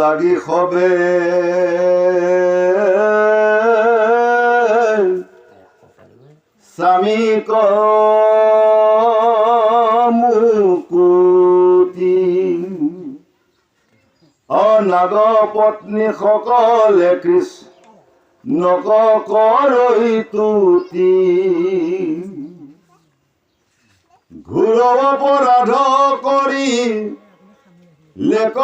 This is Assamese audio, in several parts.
লাগি হবে স্বামী মুকুতি অনাগ পত্নী সকলে কৃষ্ণক কৰৈ তুতি ঘোৰ অপৰাধ কৰি লেক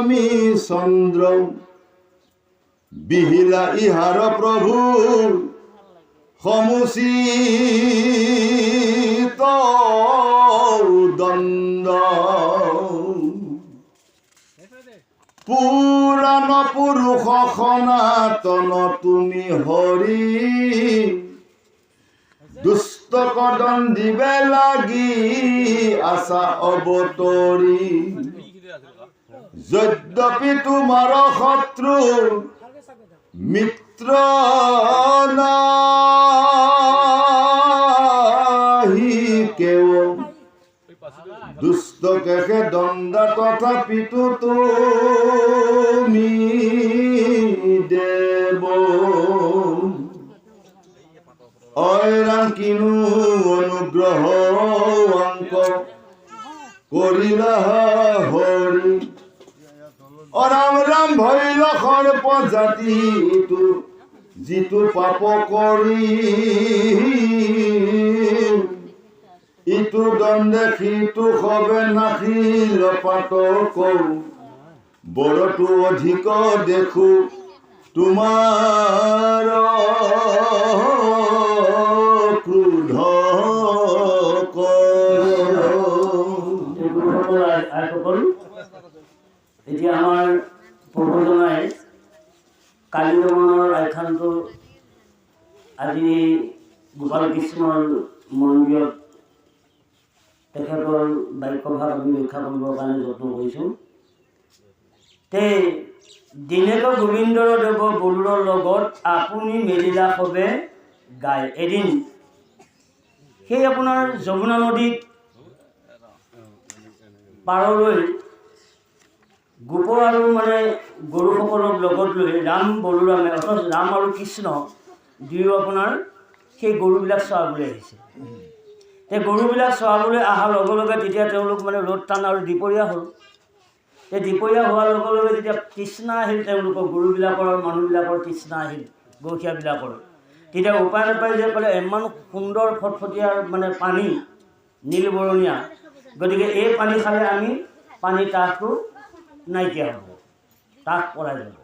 স্বামী চন্দ্ৰ বিহিলা ইহাৰ প্ৰভু সমুচিত দণ্ড পুৰাণ পুৰুষ সনাতন তুমি হৰি দুষ্টক দণ্ডিবে লাগি আছা অৱতৰি যদ্যপি তোমাৰ শত্ৰু মিত্ৰ নাহি কেও দুষ্টকে দণ্ড তথাপিতো তুমি দেৱ ঐৰাম কিনো অনুগ্ৰহ অংক কৰিলা হৰি অৰাম ৰাম ভৈল সৰ্প জাতি যিটো পাপ কৰি ইটো দণ্ডে সিটো হবে নাখিল পাত কৰো বৰটো অধিক দেখো তোমাৰ ক্ৰোধ এতিয়া আমাৰ প্ৰভুজনাই কালী দমনৰ আখ্যানটো আজি গোপাল কৃষ্ণৰ মন্দিৰত তেখেতৰ বাক্যভাগ আমি ৰক্ষা কৰিবৰ কাৰণে যত্ন কৰিছোঁ। তে দিনেক গোবিন্দৰ দেৱ বৰুৰৰ লগত আপুনি মেলিলা হবে গায়। এদিন সেই আপোনাৰ যমুনা নদীত পাৰলৈ গোপ আৰু মানে গৰুসকলক লগত লৈ ৰাম বলোৰামে অৰ্থাৎ ৰাম আৰু কৃষ্ণ দুয়ো আপোনাৰ সেই গৰুবিলাক চৰাবলৈ আহিছে। সেই গৰুবিলাক চৰাবলৈ অহাৰ লগে লগে তেতিয়া তেওঁলোক মানে ৰ'দ টান আৰু দুপৰীয়া হ'ল। সেই দুপৰীয়া হোৱাৰ লগে লগে যেতিয়া তৃষ্ণা আহিল তেওঁলোকৰ গৰুবিলাকৰ আৰু মানুহবিলাকৰ তৃষ্ণা আহিল গৰখীয়াবিলাকৰ, তেতিয়া উপায় নাপায় যে ক'লে ইমান সুন্দৰ ফটফটীয়া মানে পানী নীল বৰণীয়া, গতিকে এই পানী খালে আমি পানীৰ তাপটো নাইকিয়া হ'ব, তাপ পৰাই যাব।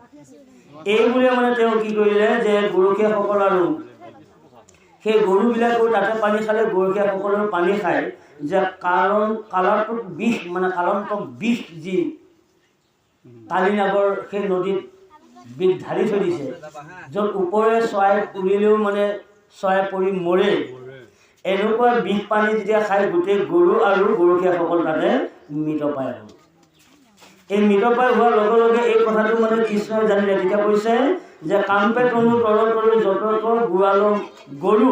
এইবোৰে মানে তেওঁ কি কৰিলে যে গৰখীয়াসকল আৰু সেই গৰুবিলাকো তাতে পানী খালে গৰখীয়াসকলেও পানী খায় যে কালাৰটোক বিষ মানে কালন্তক বিষ যি কালিনাগৰ সেই নদীত বিষ ঢালি থৈ দিছে, য'ত ওপৰে চৰাই উৰিলেও মানে চৰাই পৰি মৰে, এনেকুৱা বিষ পানী যেতিয়া খাই গোটেই গৰু আৰু গৰখীয়াসকল তাতে মৃতপ্ৰায় হ'ল। এই মৃতপ্ৰায় হোৱাৰ লগে লগে এই কথাটো মানে কৃষ্ণই জানিলে। তেতিয়া কৈছে যে কাম্পে তনু তৰ তৰি যতকৰ গোৱালৰ গৰু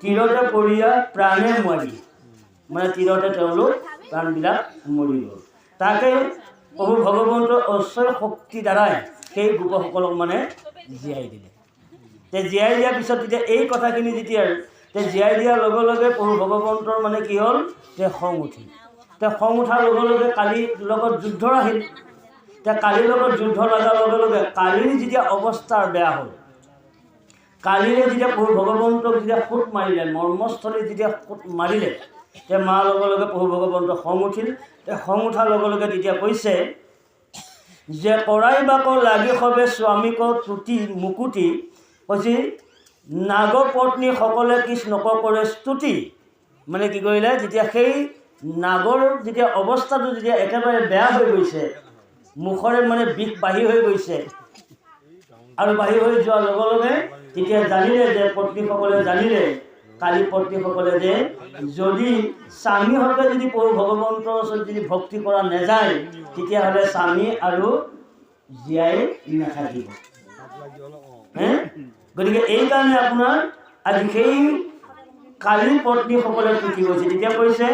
তীৰতে পৰিয়া প্ৰাণে মৰি, মানে তীৰতে তেওঁলোক প্ৰাণবিলাক মৰি গ'ল। তাকে প্ৰভু ভগৱন্তৰ ঐশ্বৰ শক্তি দ্বাৰাই সেই গোপসকলক মানে জীয়াই দিলে। তে জীয়াই দিয়াৰ পিছত তেতিয়া এই কথাখিনি যেতিয়া জীয়াই দিয়াৰ লগে লগে প্ৰভু ভগৱন্তৰ মানে কি হ'ল যে খং উঠিল। তে খং উঠাৰ লগে লগে কালিৰ লগত যুদ্ধ আহিল। তে কালিৰ লগত যুদ্ধ লগাৰ লগে লগে কালিৰ যেতিয়া অৱস্থা বেয়া হ'ল, কালিৰে যেতিয়া প্ৰভু ভগৱন্তক যেতিয়া সোঁত মাৰিলে, মৰ্মস্থলীত যেতিয়া সোঁত মাৰিলে, তে মাৰ লগে লগে প্ৰভু ভগৱন্তৰ খং উঠিল। তে খং উঠাৰ লগে লগে তেতিয়া কৈছে যে কৰাই বাক লাগি হবে স্বামীক তুতি মুকুতি, কৈছে নাগপত্নী সকলে কৃষ্ণক কৰে স্তুতি। মানে কি কৰিলে যেতিয়া সেই নাগৰ যেতিয়া অৱস্থাটো যেতিয়া একেবাৰে বেয়া হৈ গৈছে, মুখৰে মানে বিষ বাঢ়ি হৈ গৈছে, আৰু বাঢ়ি হৈ যোৱাৰ লগে লগে তেতিয়া জানিলে যে পত্নীসকলে জানিলে, কালী পত্নীসকলে যে যদি স্বামীহঁতে যদি প্ৰভু ভগৱন্তৰ ওচৰত যদি ভক্তি কৰা নাযায়, তেতিয়াহ'লে স্বামী আৰু জীয়াই নাথাকিব। গতিকে এইকাৰণে আপোনাৰ আজি সেই কালি পত্নীসকলে টুকি গৈছে। তেতিয়া কৈছে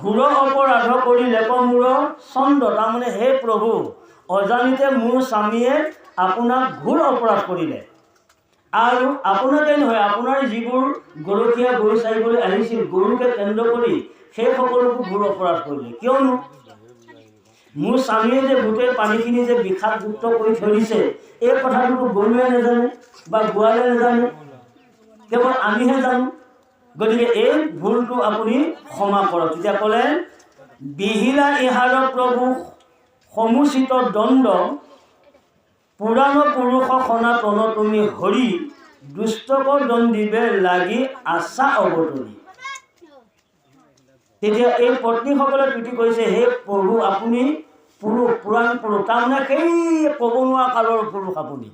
ঘোৰ অপৰাধ কৰি লেপ মূৰ চন্দ, তাৰমানে হে প্ৰভু, অজানিতে মোৰ স্বামীয়ে আপোনাক ঘোৰ অপৰাধ কৰিলে, আৰু আপোনাকে নহয় আপোনাৰ যিবোৰ গৰখীয়া গৰু চাৰিবলৈ আহিছিল গৰুকে কেন্দ্ৰ কৰি সেই সকলোকো ঘোৰ অপৰাধ কৰিলে। কিয়নো মোৰ স্বামীয়ে যে গোটেই পানীখিনি যে বিষাদযুক্ত কৰি থৈ দিছে, এই কথাটোতো গৰুৱে নাজানে বা গোৱালে নাজানে, কেৱল আমিহে জানো। গতিকে এই ভুলটো আপুনি ক্ষমা কৰক। তেতিয়া ক'লে বিহিলা ইহাৰ প্ৰভু সমুচিত দণ্ড, পুৰাণ পুৰুষ সনাতন তুমি হৰি, দুষ্টক দণ্ডিবে লাগি আশা অৱতৰি। তেতিয়া এই পত্নীসকলে তুতি কৰিছে, হে প্ৰভু আপুনি পুৰুষ, পুৰাণ পুৰুষ, তাৰমানে সেই ক'ব নোৱাৰা কালৰ পুৰুষ আপুনি।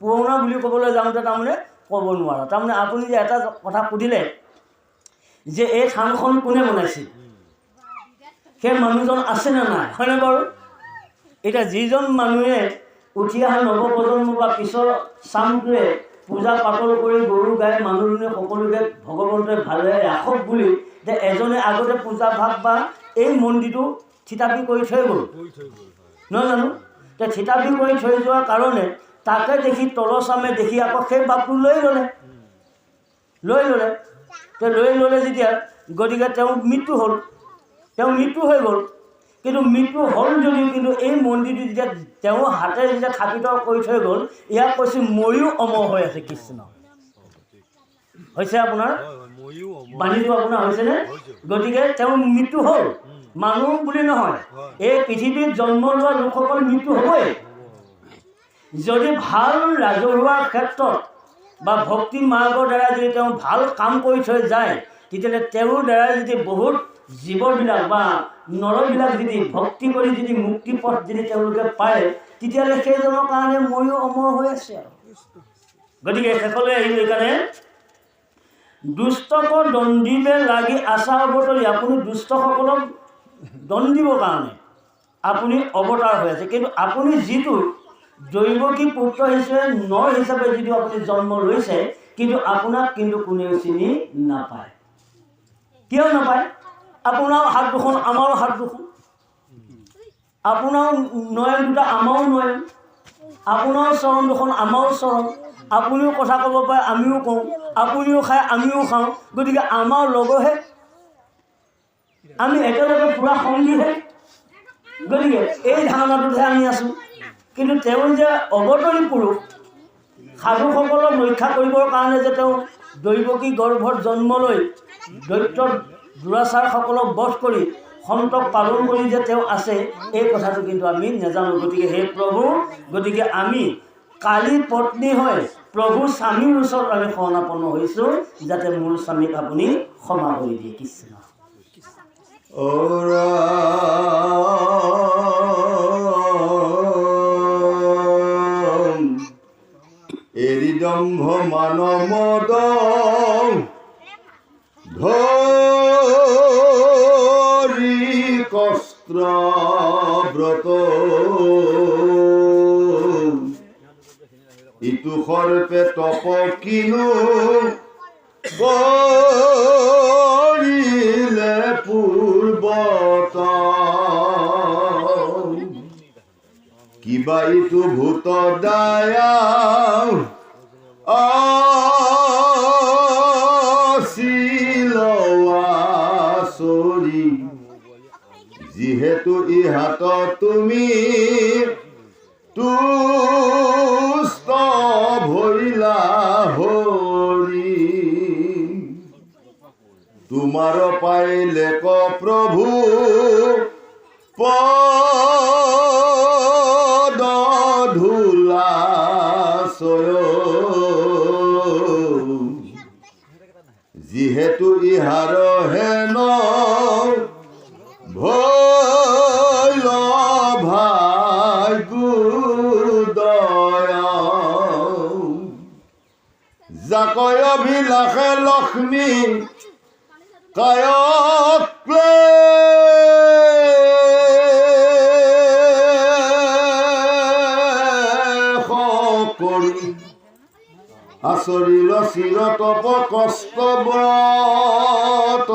পুৰণা বুলি ক'বলৈ যাওঁতে তাৰমানে ক'ব নোৱাৰা। তাৰমানে আপুনি যে এটা কথা সুধিলে যে এই থানখন কোনে বনাইছিল, সেই মানুহজন আছেনে নাই, হয়নে বাৰু? এতিয়া যিজন মানুহে উঠি অহা নৱপ্ৰজন্ম বা পিছৰ চামটোৱে পূজা পাতল কৰি গৰু গাই মানুহজনে সকলোকে ভগৱন্তই ভালে ৰাখক বুলি যে এজনে আগতে পূজা ভাগ বা এই মন্দিৰটো থিতাপি কৰি থৈ গ'ল, নহয় জানো? তে থিতাপি কৰি থৈ যোৱাৰ কাৰণে তাকে দেখি তলচামে দেখি আকৌ সেই বাপটো লৈ ল'লে। লৈ ল'লে যেতিয়া, গতিকে তেওঁৰ মৃত্যু হ'ল, তেওঁ মৃত্যু হৈ গ'ল। কিন্তু মৃত্যু হ'ল যদিও কিন্তু এই মন্দিৰটো যেতিয়া তেওঁ হাতে যেতিয়া স্থাপিত কৰি থৈ গ'ল, ইয়াক কৈছে ময়ো অমৰ হৈ আছে। কৃষ্ণ হৈছে আপোনাৰ বাণীটো আপোনাৰ হৈছেনে? গতিকে তেওঁৰ মৃত্যু হ'ল, মানুহ বুলি নহয়, এই পৃথিৱীত জন্ম লোৱা লোকসকল মৃত্যু হ'বই। যদি ভাল ৰাজহুৱা ক্ষেত্ৰত বা ভক্তি মাৰ্গৰ দ্বাৰা যদি তেওঁ ভাল কাম কৰি থৈ যায়, তেতিয়াহ'লে তেওঁৰ দ্বাৰাই যদি বহুত জীৱবিলাক বা নৰবিলাক যদি ভক্তি কৰি যদি মুক্তি পথ যদি তেওঁলোকে পায়, তেতিয়াহ'লে সেইজনৰ কাৰণে ময়ো অমৰ হৈ আছে আৰু। গতিকে শেষলৈ আহিব, এইকাৰণে দুষ্টক দণ্ডিবে লাগি আশা অৱতৰি, আপুনি দুষ্টসকলক দণ্ডিবৰ কাৰণে আপুনি অৱতাৰ হৈ আছে। কিন্তু আপুনি যিটো দৈৱকী পুত্ৰ হিচাপে নৰ হিচাপে যদিও আপুনি জন্ম লৈছে, কিন্তু আপোনাক কিন্তু কোনেও চিনি নাপায়। কিয় নাপায়? আপোনাৰ হাত দুখন আমাৰো হাত দুখন, আপোনাৰ নয়ন দুটা আমাৰো নয়ন, আপোনাৰ চৰণ দুখন আমাৰো চৰণ, আপুনিও কথা ক'ব পাৰে আমিও কওঁ, আপুনিও খায় আমিও খাওঁ, গতিকে আমাৰ লগৰহে, আমি একেলগে পুৰা সংগীহে। গতিকে এই ধাৰণাটোতহে আমি আছোঁ। কিন্তু তেওঁ যে অৱতৰী পুৰুষ, সাধুসকলক ৰক্ষা কৰিবৰ কাৰণে যে তেওঁ দৈৱকী গৰ্ভত জন্ম লৈ দৈত্য দুৰাচাৰসকলক বধ কৰি সন্তক পালন কৰি যে তেওঁ আছে, এই কথাটো কিন্তু আমি নাজানো। গতিকে হে প্ৰভু, গতিকে আমি কালি পত্নী হয় প্ৰভু স্বামীৰ ওচৰত আমি শৰণাপন্ন হৈছোঁ, যাতে মোৰ স্বামীক আপুনি ক্ষমা কৰি দিয়ে। কৃষ্ণ এৰি দম্ভ মান মদ ধৰি কস্ত্ৰ ব্ৰত, ইটো সৰ্পে তপ কিনো কৰিলে পূৰ্বত, কিবা ইটো ভূত দায়া আছিলৰি, যিহেতু ইহাত তুমি তুষ্ট ভৈলা হৰি, তোমাৰ পাইলে ক প্ৰভু পদ ধূলা চয়, যিহেতু ইহাৰ হেন ভৈল ভাগ্যোদয়া, জাকয় অভিলাষে লক্ষ্মী কায়ক কৰি, আচৰিল চিৰতপ কষ্ট ব্ৰত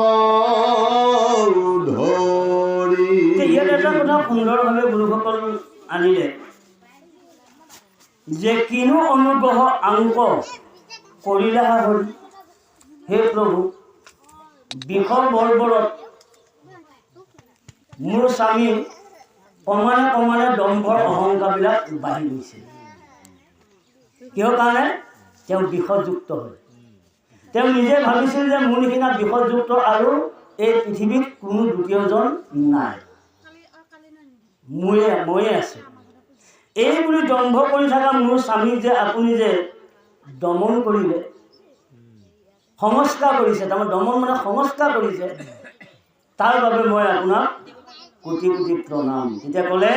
ধৰি। ইয়াত এটা কথা সুন্দৰভাৱে গুৰুসকল আনিলে যে কিনো অনুগ্ৰহ আংক কৰিলাহা হ'ল, হে প্ৰভু বিষৰ বৰ্বৰত মোৰ স্বামী ক্ৰমান্বয়ে ক্ৰমান্বয়ে দম্ভৰ অহংকাৰবিলাক বাঢ়ি গৈছে। কিহৰ কাৰণে? তেওঁ বিষযুক্ত হ'ল। তেওঁ নিজে ভাবিছিল যে মোৰ নিচিনা বিষযুক্ত আৰু এই পৃথিৱীত কোনো দ্বিতীয়জন নাই, ময়ে আছোঁ। এই বুলি দম্ভ কৰি থকা মোৰ স্বামীক যে আপুনি যে দমন কৰিলে, সংস্কাৰ কৰিছে, তাৰমানে দমন মানে সংস্কাৰ কৰিছে, তাৰ বাবে মই আপোনাক কোটি কোটি প্ৰণাম। তেতিয়া ক'লে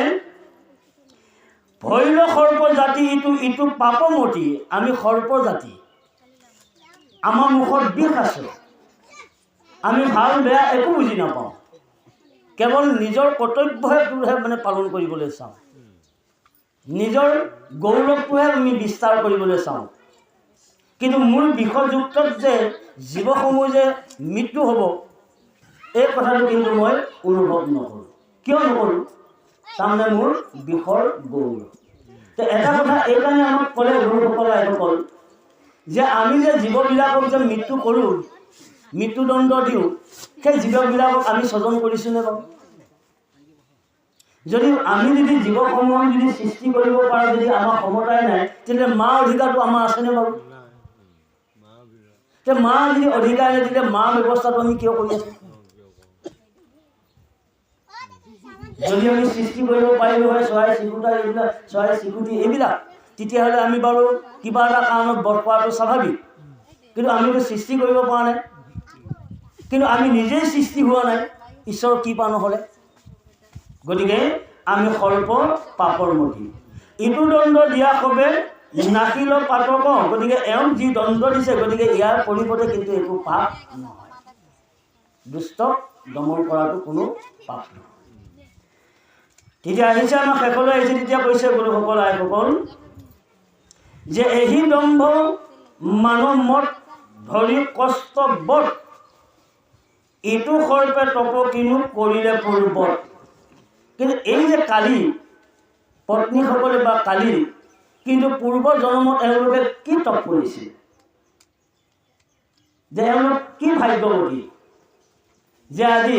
ভৈল সৰ্প জাতি ইটো ইটো পাপমতি, আমি সৰ্প জাতি, আমাৰ মুখত বিষ আছে, আমি ভাল বেয়া একো বুজি নাপাওঁ, কেৱল নিজৰ কৰ্তব্যটোহে মানে পালন কৰিবলৈ চাওঁ, নিজৰ গৌৰৱটোহে আমি বিস্তাৰ কৰিবলৈ চাওঁ। কিন্তু মোৰ বিষযুক্তত যে জীৱসমূহ যে মৃত্যু হ'ব, এই কথাটো কিন্তু মই অনুভৱ নকৰোঁ। কিয় নকৰোঁ? তাৰমানে মোৰ বিষৰ গৌৰৱ। এটা কথা এইকাৰণে আমাক ক'লে গুৰুসকলে আইসকল, যে আমি যে জীৱবিলাকক যে মৃত্যু কৰোঁ, মৃত্যুদণ্ড দিওঁ, সেই জীৱবিলাকক আমি স্বজন কৰিছোঁনে বাৰু? যদি আমি যদি জীৱসমূহক যদি সৃষ্টি কৰিব পাৰোঁ, যদি আমাৰ ক্ষমতাই নাই, তেন্তে মা অধিকাৰটো আমাৰ আছেনে বাৰু? মা যদি অধিকাৰ নাই, তেতিয়া মা ব্যৱস্থাটো আমি কিয় কৰি আছোঁ? যদি আমি সৃষ্টি কৰিব পাৰিলোঁ হয় চৰাই চিকুটা এইবিলাক, চৰাই চিকুটি এইবিলাক, তেতিয়াহ'লে আমি বাৰু কিবা এটা কাৰণত বধ কৰাটো স্বাভাৱিক। কিন্তু আমিতো সৃষ্টি কৰিব পৰা নাই, কিন্তু আমি নিজেই সৃষ্টি হোৱা নাই, ঈশ্বৰৰ কৃপা নহ'লে। গতিকে আমি সৰ্প পাপৰ মতি, ইটো দণ্ড দিয়া সবে নাখিল পাতক। গতিকে এওঁক যি দণ্ড দিছে, গতিকে ইয়াৰ পৰিৱৰ্তে কিন্তু একো পাপ নহয়, দুষ্টক দমন কৰাটো কোনো পাপ নহয়। তেতিয়া আহিছে আমাৰ শেষলৈ আহিছে, তেতিয়া কৈছে গুৰুসকল আইসকল যে এহি দম্ভ মানৱ মত ধৰি কষ্ট বধ, ইটো সৰ্পে তপ কিনো কৰিলে পূৰ্বত। কিন্তু এই যে কালি পত্নীসকলে বা কালি কিন্তু পূৰ্ব জন্মত এওঁলোকে কি তপ কৰিছিল, যে এওঁলোক কি ভাগ্যৱতী যে আজি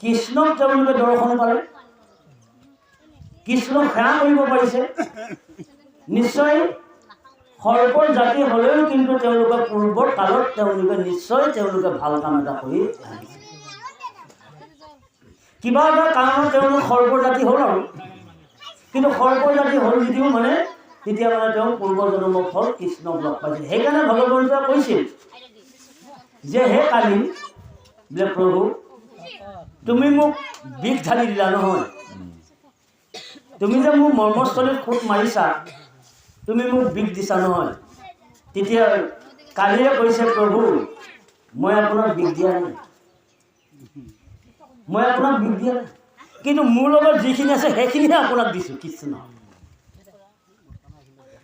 কৃষ্ণক তেওঁলোকে দৰ্শন পালে, কৃষ্ণক সেৱা কৰিব পাৰিছে। নিশ্চয় সৰ্পৰ জাতি হ'লেও কিন্তু তেওঁলোকে পূৰ্বৰ কালত তেওঁলোকে নিশ্চয় তেওঁলোকে ভাল কাম এটা কৰি আহিছে। কিবা এটা কাৰণত তেওঁলোক সৰ্পৰ জাতি হ'ল আৰু, কিন্তু সৰ্পৰ জাতি হ'ল যদিও মানে তেতিয়া মানে তেওঁ পূৰ্বজন্মৰ ফল কৃষ্ণক লগ পাইছিল। সেইকাৰণে ভগৱন্তই কৈছিল যে হে কালি বোলে প্ৰভু তুমি মোক বিষ ঢালি দিলা নহয়, তুমি যে মোক মৰ্মস্থলীত খুব মাৰিছা, তুমি মোক বিষ দিছা নহয়। তেতিয়া কালিয়ে কৈছে প্ৰভু মই আপোনাক বিষ দিয়া নাই, মই আপোনাক বিষ দিয়া নাই, কিন্তু মোৰ লগত যিখিনি আছে সেইখিনিহে আপোনাক দিছোঁ কৃষ্ণ।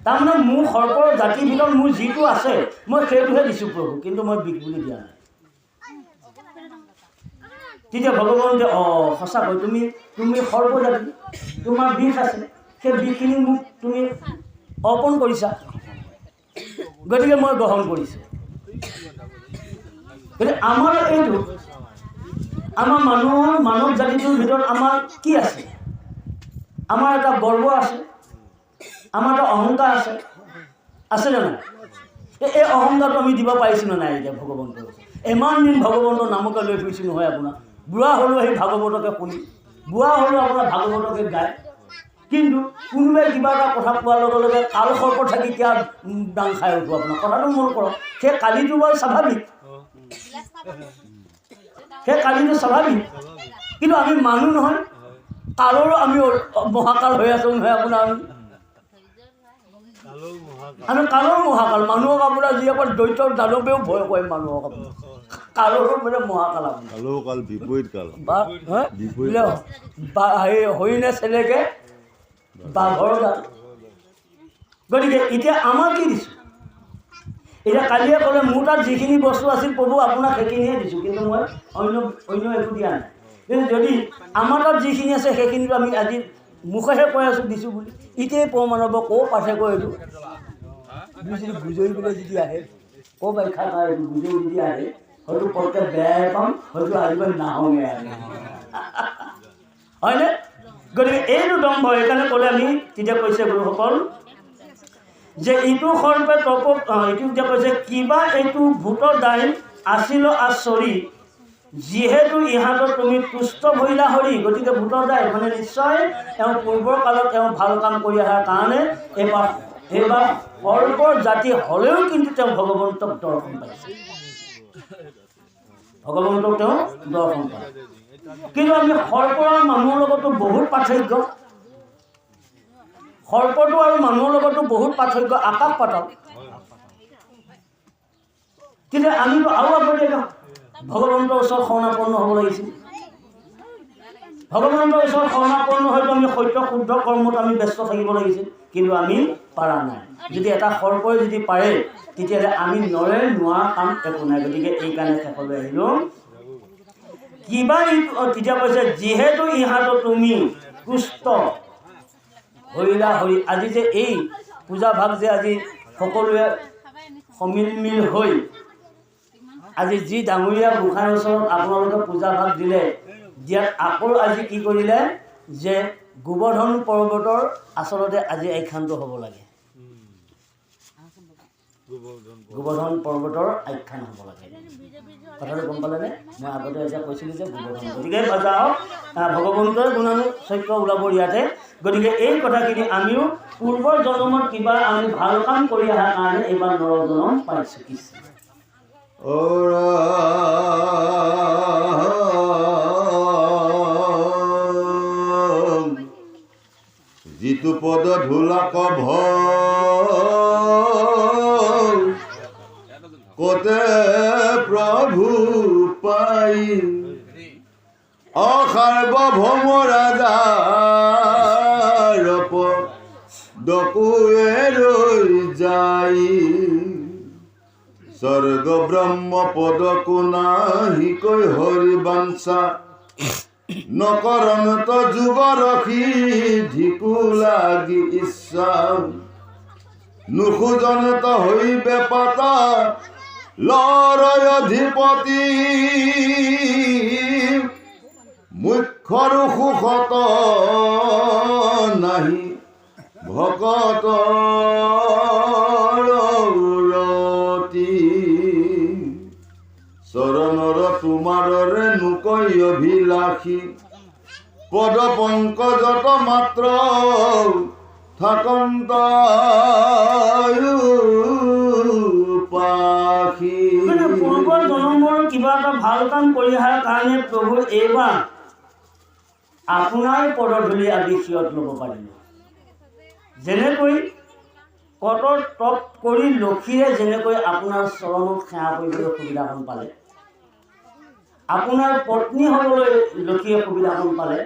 তাৰমানে মোৰ সৰ্পৰ জাতিৰ ভিতৰত মোৰ যিটো আছে মই সেইটোহে দিছোঁ প্ৰভু, কিন্তু মই বিষ বুলি দিয়া নাই। তেতিয়া ভগৱন্তই সঁচাকৈ তুমি সৰ্প জাতি, তোমাৰ বিষ আছে, সেই বিষখিনি মোক তুমি অৰ্পণ কৰিছা, গতিকে মই গ্ৰহণ কৰিছোঁ। গতিকে আমাৰ এইটো আমাৰ মানৱ জাতিটোৰ ভিতৰত আমাৰ কি আছে? আমাৰ এটা গৰ্ব আছে, আমাৰ এটা অহংকাৰ আছে নে নাই? এই অহংকাৰটো আমি দিব পাৰিছিলোঁ নাই? এতিয়া ভগৱন্তৰ ইমান দিন ভগৱন্তৰ নামকে লৈ ফুৰিছোঁ নহয়, আপোনাৰ বুঢ়া হ'লেও সেই ভাগৱতকে শুনি, বুঢ়া হ'লেও আপোনাৰ ভাগৱতকে গায়, কিন্তু কোনোবাই কিবা এটা কথা কোৱাৰ লগে লগে কাল সৰ্প থাকি কিয় দাং খাই উঠোঁ? আপোনাৰ কথাটো মন কৰক, সেই কালিটো বাৰু স্বাভাৱিক, সেই কালিটো স্বাভাৱিক, কিন্তু আমি মানুহ নহয়, কালৰো আমি মহাকাল হৈ আছোঁ নহয়। আপোনাৰ আমি কালৰ মহাকাল, মানুহক আপোনাৰ যি অকল দৈত্যৰ দানৱেও ভয় কৰে মানুহক, আপোনাৰ কালৰো মানে মহাকাল, আপোনাৰ বিপৰীত কাল হৰিণে চেলেকে বাঘৰ গাল। গতিকে এতিয়া আমাৰ কি দিছোঁ? এতিয়া কালিয়ে ক'লে মোৰ তাত যিখিনি বস্তু আছিল প্ৰভু আপোনাক সেইখিনিহে দিছোঁ, কিন্তু মই অন্য একো দিয়া নাই। কিন্তু যদি আমাৰ তাত যিখিনি আছে সেইখিনিতো আমি আজি মুখেহে কৈ আছোঁ দিছোঁ বুলি, ইতিয়াই প্ৰমাণ হ'ব। ক'ৰ পাৰ্থক্য এইটো গুজৰি পেলাই যদি আহে, ক'ৰ ব্যাখ্যা নাই এইটো গুজৰি যদি আহে, হয়তো পটকে বেয়াই পাম, হয়তো আজিকালি নাহোঁগে আহে, হয়নে? গতিকে এইটো দম্ভ। সেইকাৰণে ক'লে আমি তেতিয়া কৈছে গুৰুসকল যে ইটো সৰ্পে তপক এইটো এতিয়া কৈছে কিবা এইটো ভূতৰ দাই আছিল আচৰি, যিহেতু ইহঁতৰ তুমি তুষ্ট ভৰিলা হৰি। গতিকে ভূতৰ দাই মানে নিশ্চয় তেওঁ পূৰ্বৰ কালত তেওঁ ভাল কাম কৰি অহাৰ কাৰণে এইবাৰ সৰ্পৰ জাতি হ'লেও কিন্তু তেওঁ ভগৱন্তক দৰ্শন পাইছে, ভগৱন্তক তেওঁ দৰ্শন পায়। কিন্তু আমি সৰ্পৰ আৰু মানুহৰ লগতো বহুত পাৰ্থক্য, সৰ্পটো আৰু মানুহৰ লগতো বহুত পাৰ্থক্য, আকাশ পাতাল। কিন্তু আমিতো আৰু আগতে ভগৱন্তৰ ওচৰত শৰণাপন্ন হ'ব লাগিছিল। ভগৱন্তৰ ওচৰত শৰণাপন্ন হয়তো আমি সত্য শুদ্ধ কৰ্মত আমি ব্যস্ত থাকিব লাগিছিল, কিন্তু আমি পাৰা নাই। যদি এটা সৰ্পই যদি পাৰে তেতিয়াহ'লে আমি নোৱাৰা কাম একো নাই। গতিকে এইকাৰণে শেষলৈ আহিলোঁ কিবা তেতিয়া কৈছে যিহেতু ইহঁতৰ তুমি তুষ্ট হৰিলা হৰি। আজি যে এই পূজা ভাগ যে আজি সকলোৱে সমিলমিল হৈ আজি যি ডাঙৰীয়া গোসাঁইৰ ওচৰত আপোনালোকে পূজা ভাগ দিলে, দিয়াত আকৌ আজি কি কৰিলে যে গোবৰ্ধন পৰ্বতৰ আচলতে আজি আখ্যানটো হ'ব লাগে, গোবৰ্ধন পৰ্বতৰ আখ্যান হ'ব লাগে। কথাটো গম পালেনে? মই আগতে এতিয়া কৈছিলোঁ যে গোবৰ্ধন, গতিকে যাওক ভগৱন্তৰ গুণানুচক্য ওলাব ইয়াতে। গতিকে এই কথাখিনি আমিও পূৰ্বৰ জন্মত কিবা আমি ভাল কাম কৰি অহাৰ কাৰণে এইবাৰ নৰ জন্ম পাইছোঁ। কৃষ্ণ যিটো পদ ধূলাক কতে প্ৰভু পাই, অসাৰ্বভৌম ৰাজাৰ দকুৱে ৰৈ যাই, স্বৰ্গ ব্ৰহ্ম পদকো নাহিকৈ হৰি বাঞ্ছা, নকৰণত যুগ ৰখি ধিকু লাগি ইচ্ছা, নুখোজনত হৈবে পাতা লৰয় অধিপতি, মুখ্যৰ সুখত নাহি ভকত ৰতি, চৰণৰ তোমাৰৰে নুকৈ অভিলাষী, পদ পংকজত মাত্ৰ থাকন্ত পাখি। পূৰ্বৰ জন্মৰ কিবা এটা ভাল কাম কৰি অহাৰ কাৰণে প্ৰভু এইবাৰ আপোনাৰ পদধূলি আদি সিয়ত ল'ব পাৰিব। যেনেকৈ কটৰ তপ কৰি লক্ষীৰে যেনেকৈ আপোনাৰ চৰণত সেৱা কৰিবলৈ সুবিধাখন পালে, আপোনাৰ পত্নী হ'বলৈ লক্ষীয়ে সুবিধাখন পালে,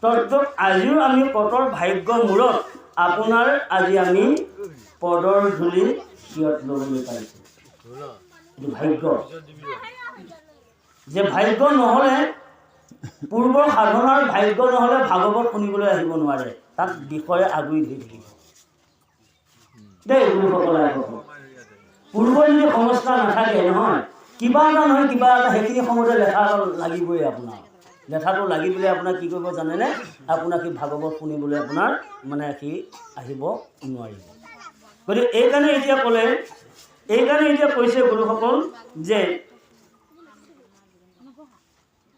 তদ্ৰূপ আজিও আমি কটৰ ভাগ্য মূৰত আপোনাৰ আজি আমি পদৰ ধূলি সিয়ত ল'বলৈ পাৰিছোঁ। এইটো ভাগ্য, যে ভাগ্য নহ'লে পূৰ্বৰ সাধনাৰ ভাগ্য নহ'লে ভাগৱত শুনিবলৈ আহিব নোৱাৰে, তাত বিষয়ে আগুৰি ধৰি থাকিব দেই গুৰুসকলে। পূৰ্বৰ যদি সংস্কাৰ নাথাকে নহয়, কিবা এটা নহয় কিবা এটা সেইখিনি সময়তে লেঠা লাগিবই। আপোনাৰ লেঠাটো লাগি পেলাই আপোনাক কি কৰিব জানেনে? আপোনাক সি ভাগৱত শুনিবলৈ আপোনাৰ মানে সি আহিব নোৱাৰিব। গতিকে এইকাৰণে এতিয়া ক'লে, এইকাৰণে এতিয়া কৈছে গুৰুসকল যে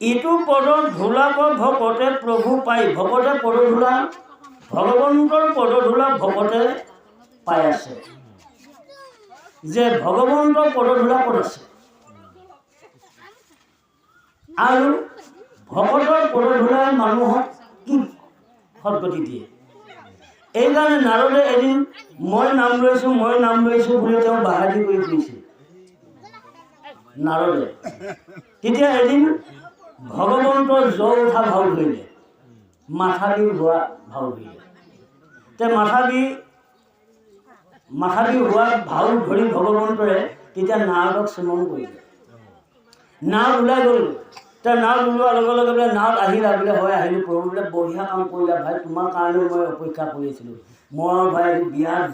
ইটো পদৰ ধূলাক ভকতে প্ৰভু পাই, ভকতে পদধূলা, ভগৱন্তৰ পদধূলা ভকতে পাই আছে। যে ভগৱন্তৰ পদধূলা ক'ত আছে আৰু ভকতৰ পদধূলাই মানুহক কি সদ্গতি দিয়ে। এইকাৰণে নাৰদে এদিন মই নাম লৈছোঁ বুলি তেওঁ বাহাদুৰি কৰি ফুৰিছিল নাৰদে। তেতিয়া এদিন ভগৱন্তৰ জ্বৰ উঠা ভাও ধৰিলে, মাথা বিষ হোৱা ভাও ধৰিলে। তে মাথা বিষ মাথা বিষ হোৱা ভাও ধৰি ভগৱন্তৰে তেতিয়া নাৰদক স্মৰণ কৰিলে। নাৰদ ওলাই গ'ল। তাৰ নাৰদ ওলোৱাৰ লগে লগে বোলে নাৰদ আহিলা বোলে, হয় আহিলোঁ প্ৰভু, বোলে বঢ়িয়া কাম কৰিলা ভাই, তোমাৰ কাৰণেও মই অপেক্ষা কৰি আছিলোঁ। মই ভাই আজি বিৰাট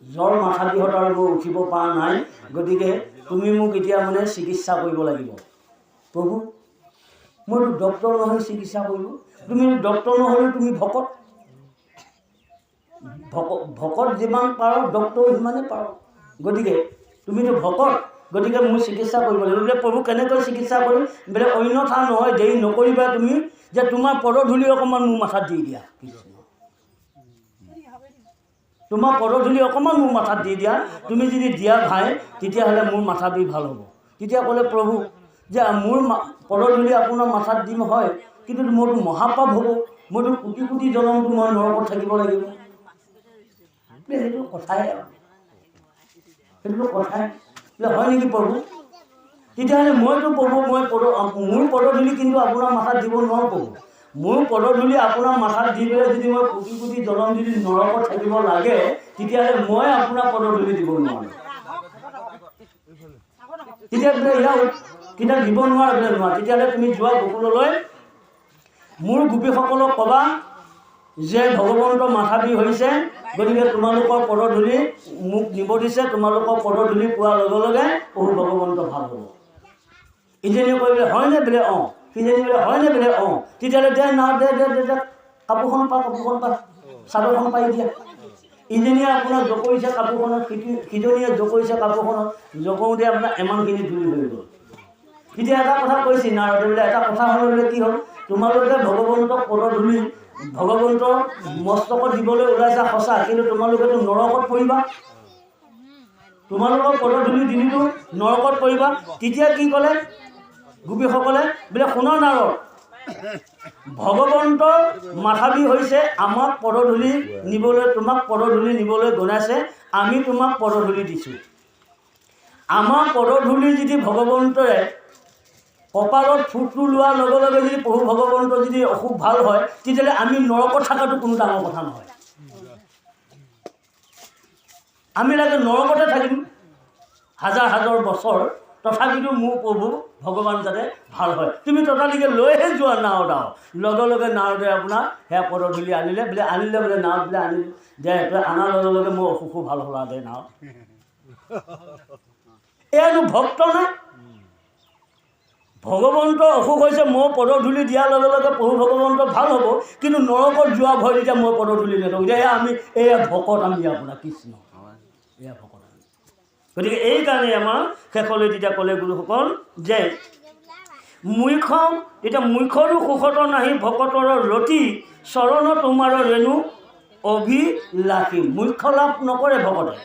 জ্বৰ মাথা বিষত আৰু মই উঠিব পৰা নাই, গতিকে তুমি মোক এতিয়া মানে চিকিৎসা কৰিব লাগিব। প্ৰভু, মইতো ডক্তৰ নহয় চিকিৎসা কৰিব, তুমি ডক্তৰ নহ'লেও তুমি ভকত যিমান পাৰ ডক্তৰ সিমানেই পাৰ, গতিকে তুমিতো ভকত, গতিকে মোৰ চিকিৎসা কৰিব লাগিব। বোলে প্ৰভু কেনেকৈ চিকিৎসা কৰিম? বোলে অন্যথা নহয়, দেৰি নকৰিবা তুমি, যে তোমাৰ পদধূলি অকণমান মোৰ মাথাত দি দিয়া। তোমাৰ পদধূলি অকণমান মোৰ মাথাত দি দিয়া, তুমি যদি দিয়া ভাই তেতিয়াহ'লে মোৰ মাথা বিষ ভাল হ'ব। তেতিয়া ক'লে প্ৰভু যে মোৰ পদধূলি আপোনাৰ মাথাত দিম হয়, কিন্তু মোৰতো মহাপাপ হ'ব, মইতো কোটি কোটি জনমটো মই নৰকত থাকিব লাগিব। সেইটো কথাই আৰু সেইটোতো কথাই হয় নেকি প্ৰভু? তেতিয়াহ'লে মইতো প্ৰভু মোৰ পদধূলি কিন্তু আপোনাৰ মাথাত দিব নোৱাৰোঁ প্ৰভু। মোৰ পদধূলি আপোনাৰ মাথাত দি পেলাই যদি মই কোটি কোটি জনম যদি নৰকত থাকিব লাগে, তেতিয়াহ'লে মই আপোনাৰ পদধূলি দিব নোৱাৰোঁ। তেতিয়া বোলে তেতিয়া দিব নোৱাৰা বোলে নোৱাৰা। তেতিয়াহ'লে তুমি যোৱা গোকুললৈ, মোৰ গোপীসকলক ক'বা যে ভগৱন্তৰ মাথা বিষ হৈছে, গতিকে তোমালোকৰ পদধূলি মোক নিব দিছে, তোমালোকৰ পদধূলি পোৱাৰ লগে লগে প্ৰভু ভগৱন্ত ভাল হ'ব। ইজনীয়ে কৈ বোলে হয়নে? বোলে অঁ। সিজনী বোলে হয়নে? বোলে অঁ। তেতিয়াহ'লে দে না দে কাপোৰখন পা চাদৰখন পাৰি দিয়া। ইজনীয়ে আপোনাৰ জকৰিছে কাপোৰখনত, সিজনীয়ে জকৰিছে কাপোৰখনত, জকৰোঁতে আপোনাৰ ইমানখিনি ধূলি হৈ গ'ল। তেতিয়া এটা কথা কৈছে নাৰদে, বোলে এটা কথা হ'ল বোলে কি হ'ল, তোমালোকে ভগৱন্তক পদধূলি ভগৱন্তৰ মস্তকত দিবলৈ ওলাইছা সঁচা, কিন্তু তোমালোকেতো নৰকত পৰিবা, তোমালোকৰ পদধূলি দিনটো নৰকত পৰিবা। তেতিয়া কি ক'লে গোপীসকলে? বোলে শুনা নাৰদ, ভগৱন্তৰ মাথা বিষ হৈছে, আমাক পদধূলি নিবলৈ, তোমাক পদধূলি নিবলৈ গনাইছে, আমি তোমাক পদধূলি দিছোঁ। আমাৰ পদধূলি যদি ভগৱন্তৰে কপালত ফুটটো লোৱাৰ লগে লগে যদি প্ৰভু ভগৱন্তৰ যদি অসুখ ভাল হয়, তেতিয়াহ'লে আমি নৰকত থকাটো কোনো ডাঙৰ কথা নহয়। আমি লাগে নৰকতে থাকিম হাজাৰ হাজাৰ বছৰ, তথাপিতো মোৰ প্ৰভু ভগৱান যাতে ভাল হয়। তুমি তথাপিকে লৈহে যোৱা নাৰদ আৰু। লগে লগে নাৰদে আপোনাৰ সেয়া পদধূলি আনিলে। বোলে আনিলে বোলে নাৰদ বোলে আনিলে, যে আনাৰ লগে লগে মোৰ অসুখো ভাল হ'লা দে নাৰদ। এয়ানো ভক্ত নাই? ভগৱন্ত অসুখ হৈছে, মই পদধূলি দিয়াৰ লগে লগে প্ৰভু ভগৱন্ত ভাল হ'ব, কিন্তু নৰকত যোৱা ভয় তেতিয়া মই পদধূলি নেদওঁ। এতিয়া আমি এয়া ভকত, আমি আপোনাৰ কৃষ্ণ, এয়া ভকত আমি। গতিকে এইকাৰণে আমাৰ শেষলৈ তেতিয়া ক'লে গুৰুসকল যে মুখ্য, এতিয়া মুখ্যৰো সুখত নাহি ভকতৰ ৰতি, চৰণ তোমাৰ ৰেণু অভিলাষী। মুখ্য লাভ নকৰে ভকতে।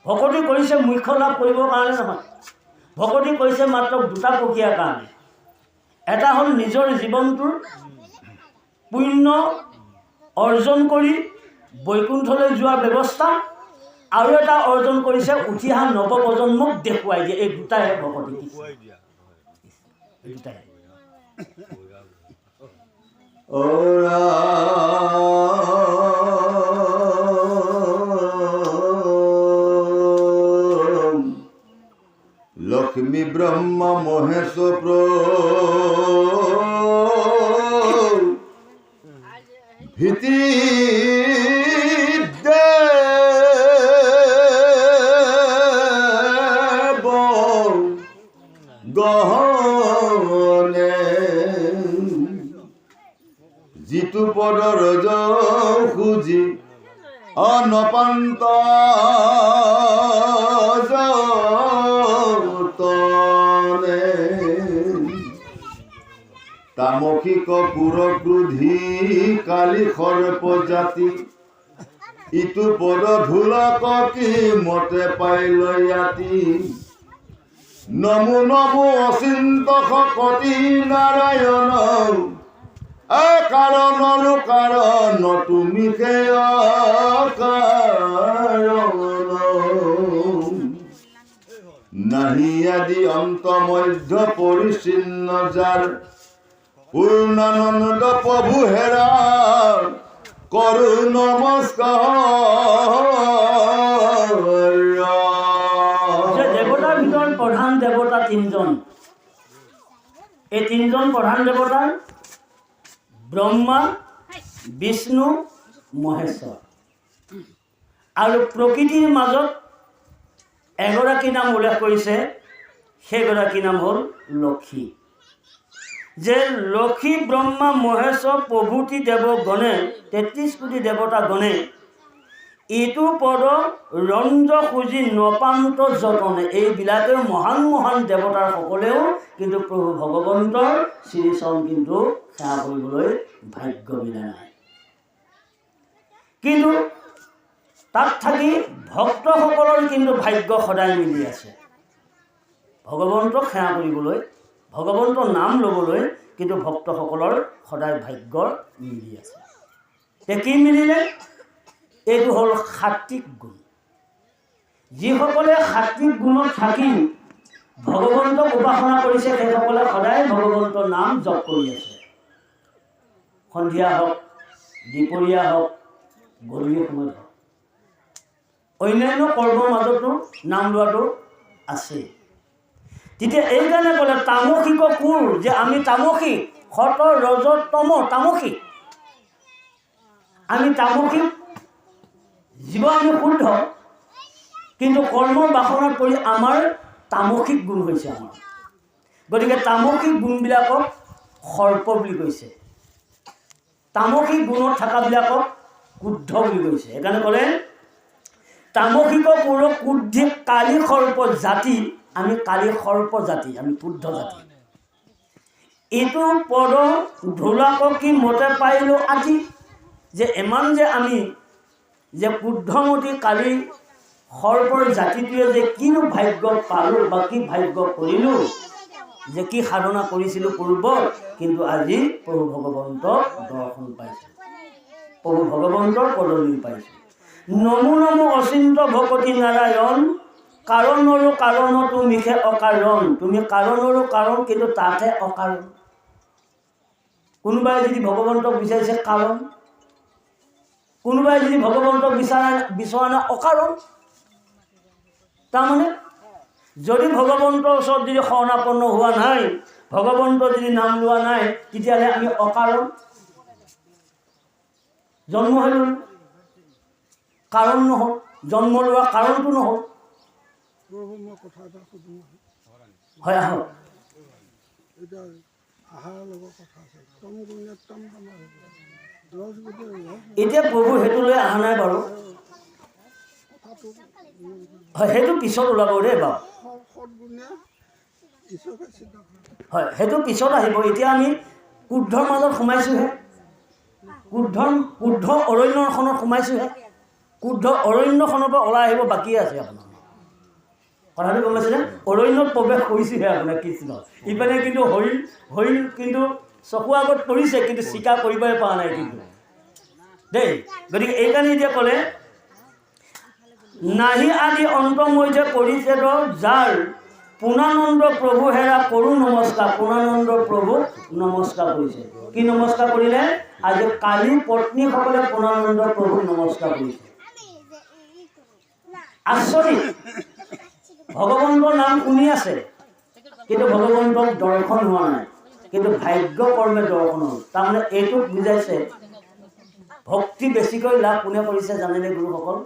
ভকতি কৰিছে মুখ্য লাভ কৰিবৰ কাৰণে নহয়, ভকতি কৰিছে মাত্ৰ দুটা প্ৰক্ৰিয়াৰ কাৰণে। এটা হ'ল নিজৰ জীৱনটোৰ পুণ্য অৰ্জন কৰি বৈকুণ্ঠলৈ যোৱাৰ ব্যৱস্থা, আৰু এটা অৰ্জন কৰিছে উঠি অহা নৱপ্ৰজন্মক দেখুৱাই দিয়ে। এই দুটাই ভকতি, এই দুটাই। লক্ষ্মী ব্ৰহ্মা মহেশ ভীতি দেৱ গহনে, যিটো পদৰ খুজি অনপান্ত তামসিক পুৰক্ৰোধী কালি সৰ্প জাতি, ইটো পদধূলক কি মতে পাই লৈ আতি, নমো নমো অচিন্ত শকতি নাৰায়ণ, কাৰণৰো কাৰণ তুমি কাৰণ, নাহি আদি অন্ত মধ্য পৰিচ্ছিন্ন যাৰ, পূৰ্ণানন্দ প্ৰভু হেৰা কৰো নমস্কাৰ। যে দেৱতাৰ ভিতৰত প্ৰধান দেৱতা তিনিজন। এই তিনিজন প্ৰধান দেৱতা ব্ৰহ্মা, বিষ্ণু, মহেশ্বৰ। আৰু প্ৰকৃতিৰ মাজত এগৰাকী নাম উল্লেখ কৰিছে, সেইগৰাকী নাম হ'ল লক্ষী। যে লক্ষী, ব্ৰহ্মা, মহেশ্বৰ প্ৰভূতি দেৱগণে ৩৩ কোটি দেৱতা গণে ইটো পদ ৰঞ্জ খুজি নপান্ত যতনে, এইবিলাকেও মহান মহান দেৱতাৰ সকলেও কিন্তু প্ৰভু ভগৱন্তৰ শ্ৰীচৰণ কিন্তু সেৱা কৰিবলৈ ভাগ্য মিলা নাই। কিন্তু তাত থাকি ভক্তসকলৰ কিন্তু ভাগ্য সদায় মিলি আছে। ভগৱন্তক সেৱা কৰিবলৈ, ভগৱন্তৰ নাম ল'বলৈ কিন্তু ভক্তসকলৰ সদায় ভাগ্য মিলি আছে। তে কি মিলিলে? এইটো হ'ল সাত্বিক গুণ। যিসকলে সাত্বিক গুণত থাকি ভগৱন্তক উপাসনা কৰিছে সেইসকলে সদায় ভগৱন্তৰ নাম জপ কৰি আছে। সন্ধিয়া হওক, দুপৰীয়া হওক, গধূলি সময়ত হওক, অন্যান্য কৰ্মৰ মাজতো নাম লোৱাটো আছে। তেতিয়া এইকাৰণে ক'লে তামসিক কোৰ, যে আমি তামসিক, সত ৰজ তম তামসিক। আমি তামসিক জীৱ, আমি শুদ্ধ, কিন্তু কৰ্মৰ বাসনাত পৰি আমাৰ তামসিক গুণ হৈছে আমাৰ। গতিকে তামসিক গুণবিলাকক সৰ্প বুলি কৈছে, তামসিক গুণত থকাবিলাকক ক্ৰোধ বুলি কৈছে। সেইকাৰণে ক'লে তামসিক কোৰ ক্ৰোধি কালি সৰ্প জাতি, আমি কালি সৰ্প জাতি, আমি ক্ৰোধ জাতি। এইটো পদ ঢোলাক কি মতে পাইলোঁ আজি, যে ইমান যে আমি যে ক্ৰোধমতী কালি সৰ্পৰ জাতিটোৱে যে কিনো ভাগ্য পালোঁ বা কি ভাগ্য কৰিলোঁ, যে কি সাধনা কৰিছিলোঁ পূৰ্বত, কিন্তু আজি প্ৰভু ভগৱন্তৰ দৰ্শন পাইছোঁ, প্ৰভু ভগৱন্তৰ পদধূলি পাইছোঁ। নমো নমো অচিন্ত ভকতি নাৰায়ণ, কাৰণৰো কাৰণতো মিশে অকাৰণ। তুমি কাৰণৰো কাৰণ, কিন্তু তাতহে অকাৰণ। কোনোবাই যদি ভগৱন্তক বিচাৰিছে কাৰণ, কোনোবাই যদি ভগৱন্তক বিচৰা নাই অকাৰণ। তাৰমানে যদি ভগৱন্তৰ ওচৰত যদি শৰণাপন্ন হোৱা নাই, ভগৱন্তৰ যদি নাম লোৱা নাই, তেতিয়াহ'লে আমি অকাৰণ জন্ম হৈ ল'লোঁ, কাৰণ নহ'ল, জন্ম লোৱা কাৰণটো নহ'ল। হয় আহক। এতিয়া প্ৰভু সেইটো লৈ অহা নাই বাৰু, হয় সেইটো পিছত ওলাব দেই বাৰু, হয় সেইটো পিছত আহিব। এতিয়া আমি ক্ৰোধৰ মাজত সোমাইছোঁহে, ক্ৰোধ অৰণ্যখনত সোমাইছোঁহে। ক্ৰোধ অৰণ্যখনৰ পৰা ওলাই আহিব বাকী আছে আপোনাৰ। কথাটো গম পাইছেনে? অৰণ্যত প্ৰৱেশ কৰিছোঁহে আপোনাৰ কৃষ্ণ। ইপিনে কিন্তু হৰিণ কিন্তু চকু আগত পৰিছে, কিন্তু স্বীকাৰ কৰিবই পৰা নাই কিন্তু দেই। গতিকে এইকাৰণে এতিয়া ক'লে নাহি আদি অন্তমধ্যে পৰিছে যাৰ, পূৰ্ণানন্দ প্ৰভু হেৰা কৰো নমস্কাৰ। পূৰ্ণানন্দ প্ৰভুক নমস্কাৰ কৰিছে। কি নমস্কাৰ কৰিলে? আজি কালি পত্নীসকলে পূৰ্ণানন্দ প্ৰভুক নমস্কাৰ কৰিছে। আচৰিত, ভগৱন্তৰ নাম শুনি আছে, কিন্তু ভগৱন্তক দৰ্শন হোৱা নাই, কিন্তু ভাগ্য কৰ্মে দৰ্শন হ'ল। তাৰমানে এইটোক বুজাইছে ভক্তি বেছিকৈ লাভ কোনে কৰিছে জানেনে গুৰুসকল?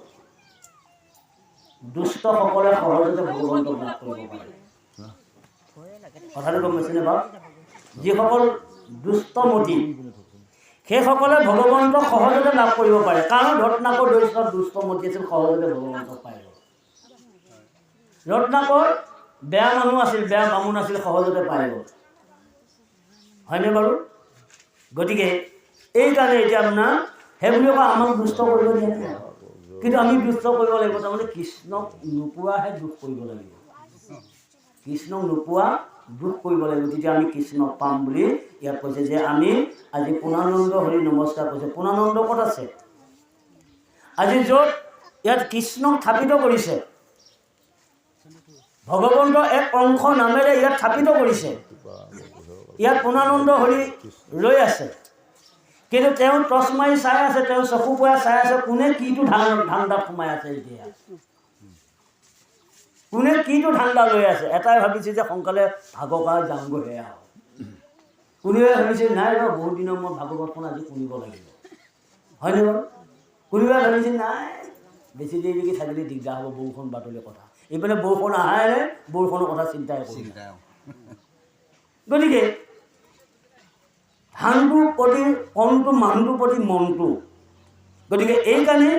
দুষ্টসকলে সহজতে ভগৱন্তক লাভ কৰিব পাৰে। কথাটো গম পাইছেনে বাৰু? যিসকল দুষ্টমতী সেইসকলে ভগৱন্তক সহজতে লাভ কৰিব পাৰে। কাৰণ ৰত্নাকৰ দৰিদ্ৰ দুষ্টমতী আছিল, সহজতে ভগৱন্তক পাই গ'ল। ৰত্নাকৰ বেয়া মানুহ আছিল, বেয়া বামুণ আছিল, সহজতে পাই গ'ল। হয়নে বাৰু? গতিকে এইকাৰণে এতিয়া আপোনাৰ সেইবুলি কয় আমাক দুষ্ট কৰিব দিয়া নাই, কিন্তু আমি দুষ্ট কৰিব লাগিব। তাৰমানে কৃষ্ণক নোপোৱাহে দুখ কৰিব লাগিব, কৃষ্ণক নোপোৱা দুখ কৰিব লাগিব, তেতিয়া আমি কৃষ্ণক পাম বুলি ইয়াত কৈছে। যে আমি আজি পূৰ্ণানন্দ হৰি নমস্কাৰ কৈছে। পূৰ্ণানন্দ ক'ত আছে? আজি য'ত ইয়াত কৃষ্ণক স্থাপিত কৰিছে, ভগৱন্তৰ এক অংশ নামেৰে ইয়াত স্থাপিত কৰিছে, ইয়াত পূৰ্ণানন্দ হৰি ৰৈ আছে। কিন্তু তেওঁ টচ মাৰি চাই আছে, তেওঁ চকু পৰাই চাই আছে কোনে কিটো ধান্দাত সোমাই আছে। এতিয়া কোনে কিটো ধান্দা লৈ আছে। এটাই ভাবিছে যে সোনকালে ভাগৱত যাওঁগৈ সেয়া। কোনোবাই ভাবিছে নাই ৰ বহুত দিনৰ মই ভাগৱতখন আজি শুনিব লাগিব, হয়নে বাৰু? কোনোবাই ভাবিছে নাই বেছি দেৰিলৈকে থাকিলে দিগদাৰ হ'ব, বৰষুণ বাতৰি কথা। এইপিনে বৰষুণ আহাৰে বৰষুণৰ কথা চিন্তাই কৰিছে। গতিকে ধানটোৰ প্ৰতি কণটো, মানুহটোৰ প্ৰতি মনটো। গতিকে এইকাৰণে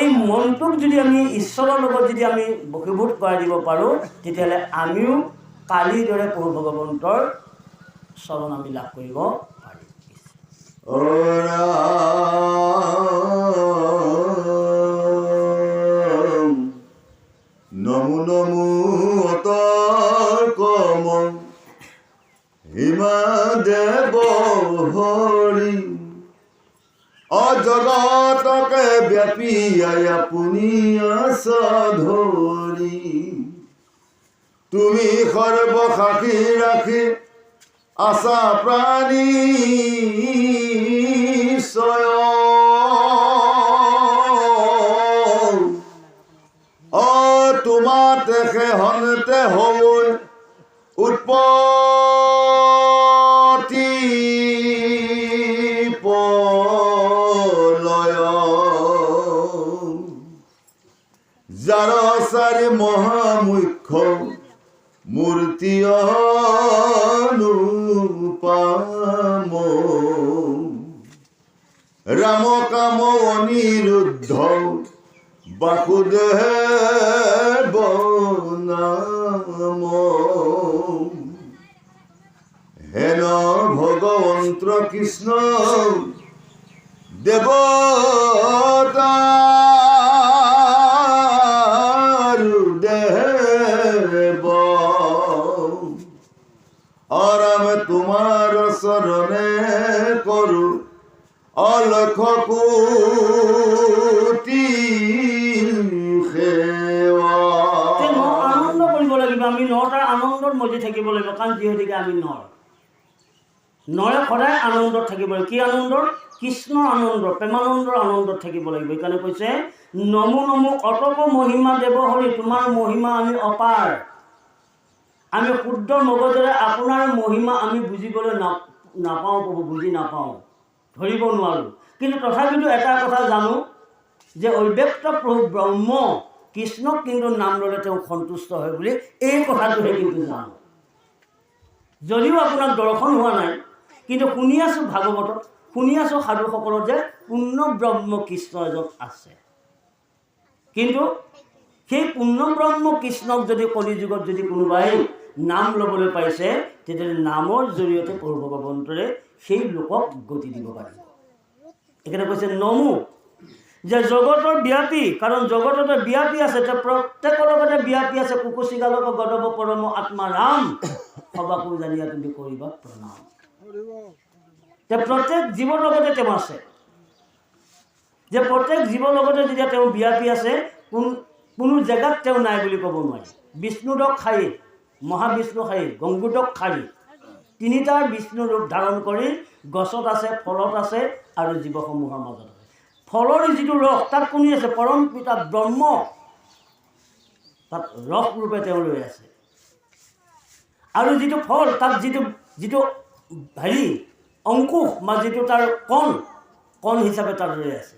এই মনটোক যদি আমি ঈশ্বৰৰ লগত যদি আমি বশীভূত কৰাই দিব পাৰোঁ, তেতিয়াহ'লে আমিও কালিৰ দৰে প্ৰভু ভগৱন্তৰ চৰণ আমি লাভ কৰিব পাৰিম। নমো নমো অতৰ্কম হিমা দেৱ হৰি, অজগতকে ব্যাপী আপুনি আছা ধৰি। তুমি সৰ্বসাক্ষী ৰাখি আছা প্ৰাণী স্বয়ং। তোমাতে সেহনতে হৈ উৎপত্তি প্ৰলয়, যাৰ চাৰি মহামুখ্য মূৰ্তি অনুপম, ৰাম কাম অনিৰুদ্ধ বাসুদেৱ নাম, হেন ভগৱন্ত কৃষ্ণ দেৱতাৰ দেৱ। আৰাম তোমাৰ চৰণে কৰো অলখ কোটি সেৱা। আনন্দ কৰিব লাগিব, আমি নটাৰ আনন্দত মজি থাকিব লাগিব। কাৰণ যিহেতুকে আমি নৰে সদায় আনন্দত থাকিব লাগিব। কি আনন্দত? কৃষ্ণৰ আনন্দ, প্ৰেমানন্দৰ আনন্দত থাকিব লাগিব। সেইকাৰণে কৈছে নমো নমো অতক মহিমা দেৱ হৰি, তোমাৰ মহিমা আমি অপাৰ। আমি শুদ্ধ মগজেৰে আপোনাৰ মহিমা আমি বুজিবলৈ নাপাওঁ প্ৰভু, বুজি নাপাওঁ, ধৰিব নোৱাৰোঁ। কিন্তু তথাপিতো এটা কথা জানো যে অব্যক্ত প্ৰভু ব্ৰহ্ম কৃষ্ণক কিন্তু নাম ল'লে তেওঁ সন্তুষ্ট হয় বুলি, এই কথাটোহে কিন্তু জানো। যদিও আপোনাক দৰ্শন হোৱা নাই, কিন্তু শুনি আছোঁ ভাগৱতত, শুনি আছোঁ সাধুসকলত যে পূৰ্ণ ব্ৰহ্ম কৃষ্ণ এজন আছে। কিন্তু সেই পূৰ্ণ ব্ৰহ্ম কৃষ্ণক যদি কলিযুগত যদি কোনোবাই নাম ল'বলৈ পাইছে, তেতিয়াহ'লে নামৰ জৰিয়তে প্ৰভু ভগৱন্তৰে সেই লোকক গতি দিব পাৰিব। এইকাৰণে কৈছে নমো, যে জগতৰ ব্যাপী, কাৰণ জগততে ব্যাপী আছে, তেওঁ প্ৰত্যেকৰ লগতে ব্যাপী আছে। কুকুচিগালক গদব পৰম আত্মা ৰাম, সবাকো জানিয়া তুমি কৰিবা প্ৰণাম। তেওঁ প্ৰত্যেক জীৱৰ লগতে তেওঁ আছে। যে প্ৰত্যেক জীৱৰ লগতে যেতিয়া তেওঁ ব্যাপী আছে, কোনো জেগাত তেওঁ নাই বুলি ক'ব নোৱাৰি। বিষ্ণুদক শাৰী, মহাবিষ্ণু শাৰী, গংগুদক শাৰী, তিনিটাৰ বিষ্ণু ৰূপ ধাৰণ কৰি গছত আছে, ফলত আছে আৰু জীৱসমূহৰ মাজত আছে। ফলৰ যিটো ৰস তাত কোনে আছে? পৰম পিতা ব্ৰহ্ম তাত ৰস ৰূপে তেওঁ ৰৈ আছে। আৰু যিটো ফল তাত যিটো হেৰি অংকুশ বা যিটো তাৰ কণ হিচাপে তাত ৰৈ আছে।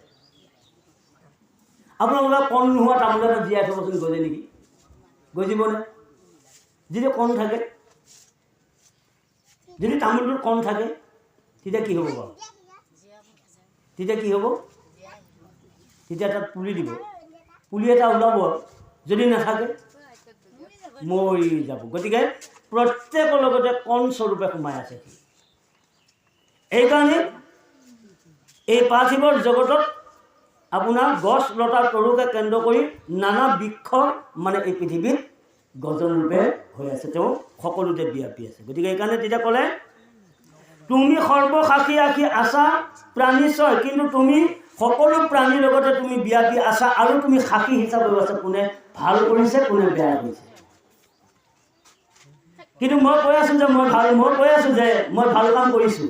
আপোনালোকে কণ নোহোৱা তামোল এটা জীয়াই থবচোন, গজে নেকি? গজিবনে? যিটো কণ থাকে, যদি তামোলটোৰ কণ থাকে তেতিয়া কি হ'ব বাৰু? তেতিয়া কি হ'ব? তেতিয়া তাত পুলি দিব, পুলি এটা ওলাব। যদি নাথাকে মৰি যাব। গতিকে প্ৰত্যেকৰ লগতে কণ স্বৰূপে সোমাই আছে। এইকাৰণে এই পাৰ্থিৱৰ জগতত আপোনাৰ গছ লতা তৰুকে কেন্দ্ৰ কৰি নানা বৃক্ষ মানে এই পৃথিৱীত গজন ৰূপে হৈ আছে, তেওঁ সকলোতে ব্যাপী আছে। গতিকে এইকাৰণে তেতিয়া ক'লে তুমি সৰ্বসাক্ষী ৰাখি আছা প্ৰাণীশ্বয়, কিন্তু তুমি সকলো প্ৰাণীৰ লগতে তুমি ব্যাপী আছা আৰু তুমি সাক্ষী হিচাপে আছা, কোনে ভাল কৰিছে কোনে বেয়া কৰিছে। কিন্তু মই কৈ আছোঁ যে মই ভাল কাম কৰিছোঁ,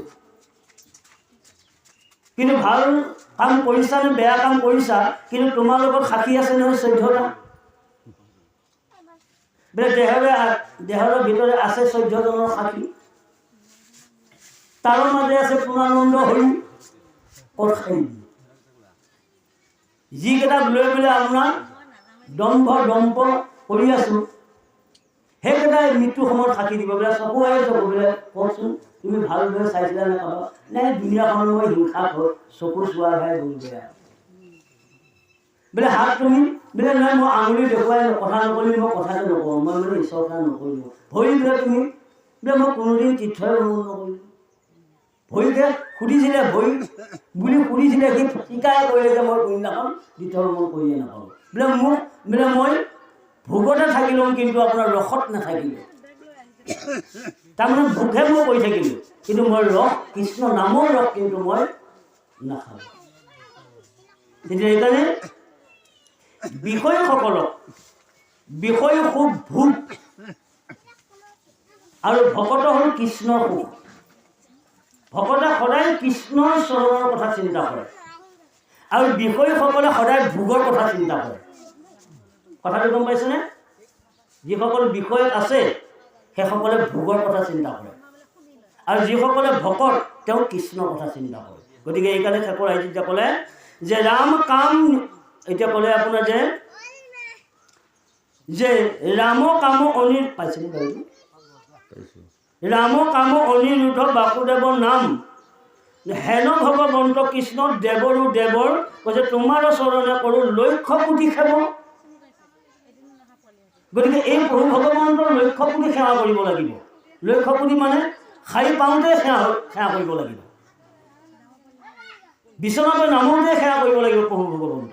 কিন্তু ভাল কাম কৰিছা নে বেয়া কাম কৰিছা, কিন্তু তোমাৰ লগত সাক্ষী আছে নহয় 14টা। বোলে দেহৰ ভিতৰে আছে 14জনৰ সাক্ষী, তাৰ মাজে আছে পূৰ্ণানন্দ হৰি কৰ্ষাই। যিকেইটাক লৈ পেলাই আপোনাৰ দম্ভ কৰি আছো, সেইকেইটাই মৃত্যু সময়ত সাক্ষী দিব। বোলে চকু আহি যাব, বোলে কওকচোন তুমি ভালদৰে চাইছিলা নে কাৰোবাক? নাই, দুনীয়াখনত মই হিংসা চকু চোৱা ভাই গ'ল বেয়া। বোলে হাত তুমি, বোলে নহয় মই আঙুলি দেখুৱাই কথা নকলি, মই কথাটো নকওঁ, মই মানে ঈশ্বৰৰ কথা নকৰিলোঁ। ভৰি বোলে তুমি, বোলে মই কোনোদিন তীৰ্থই ভ্ৰমণ নকৰিলোঁ। ভৰিকে সুধিছিলে, ভৰি বুলি সুধিছিলে, সি স্বীকাৰ কৰিলে যে মই কোনদিনাখন তীৰ্থ ভ্ৰমণ কৰিয়ে নাপাওঁ। বোলে মই ভোগতে থাকি লওঁ, কিন্তু আপোনাৰ ৰসত নাথাকিলোঁ। তাৰমানে ভোগহে মই কৰি থাকিলোঁ, কিন্তু মই ৰস, কৃষ্ণ নামৰ ৰস কিন্তু মই নাখালোঁ। তেতিয়া সেইকাৰণে বিষয়সকলক বিষয় সুখ ভোগ আৰু ভকত হ'ল কৃষ্ণৰ সুখ। ভকতে সদায় কৃষ্ণৰ চৰণৰ কথা চিন্তা কৰে, আৰু বিষয়সকলে সদায় ভোগৰ কথা চিন্তা কৰে। কথাটো গম পাইছেনে? যিসকল বিষয়ত আছে সেইসকলে ভোগৰ কথা চিন্তা কৰে, আৰু যিসকলে ভকত তেওঁ কৃষ্ণৰ কথা চিন্তা কৰে। গতিকে এইকাৰণে ঠাকুৰ আচাৰ্য ক'লে যে ৰাম কাম, এতিয়া ক'লে আপোনাৰ যে ৰাম কাম অনিৰ পাইছেনে বাৰু? ৰাম কাম অনিৰুদ্ধ বাসুদেৱৰ নাম হেন ভগৱন্ত কৃষ্ণ দেৱৰো দেৱৰ, কৈছে তোমাৰ চৰণে কৰোঁ লক্ষ্য কোটি সেৱ। গতিকে এই প্ৰভু ভগৱন্তৰ লক্ষ্য কোটি সেৱা কৰিব লাগিব। লক্ষ্য কোটি মানে শাৰী পাওঁতে সেৱা কৰিব লাগিব, বিচনাতে নামোতে সেৱা কৰিব লাগিব প্ৰভু ভগৱন্ত।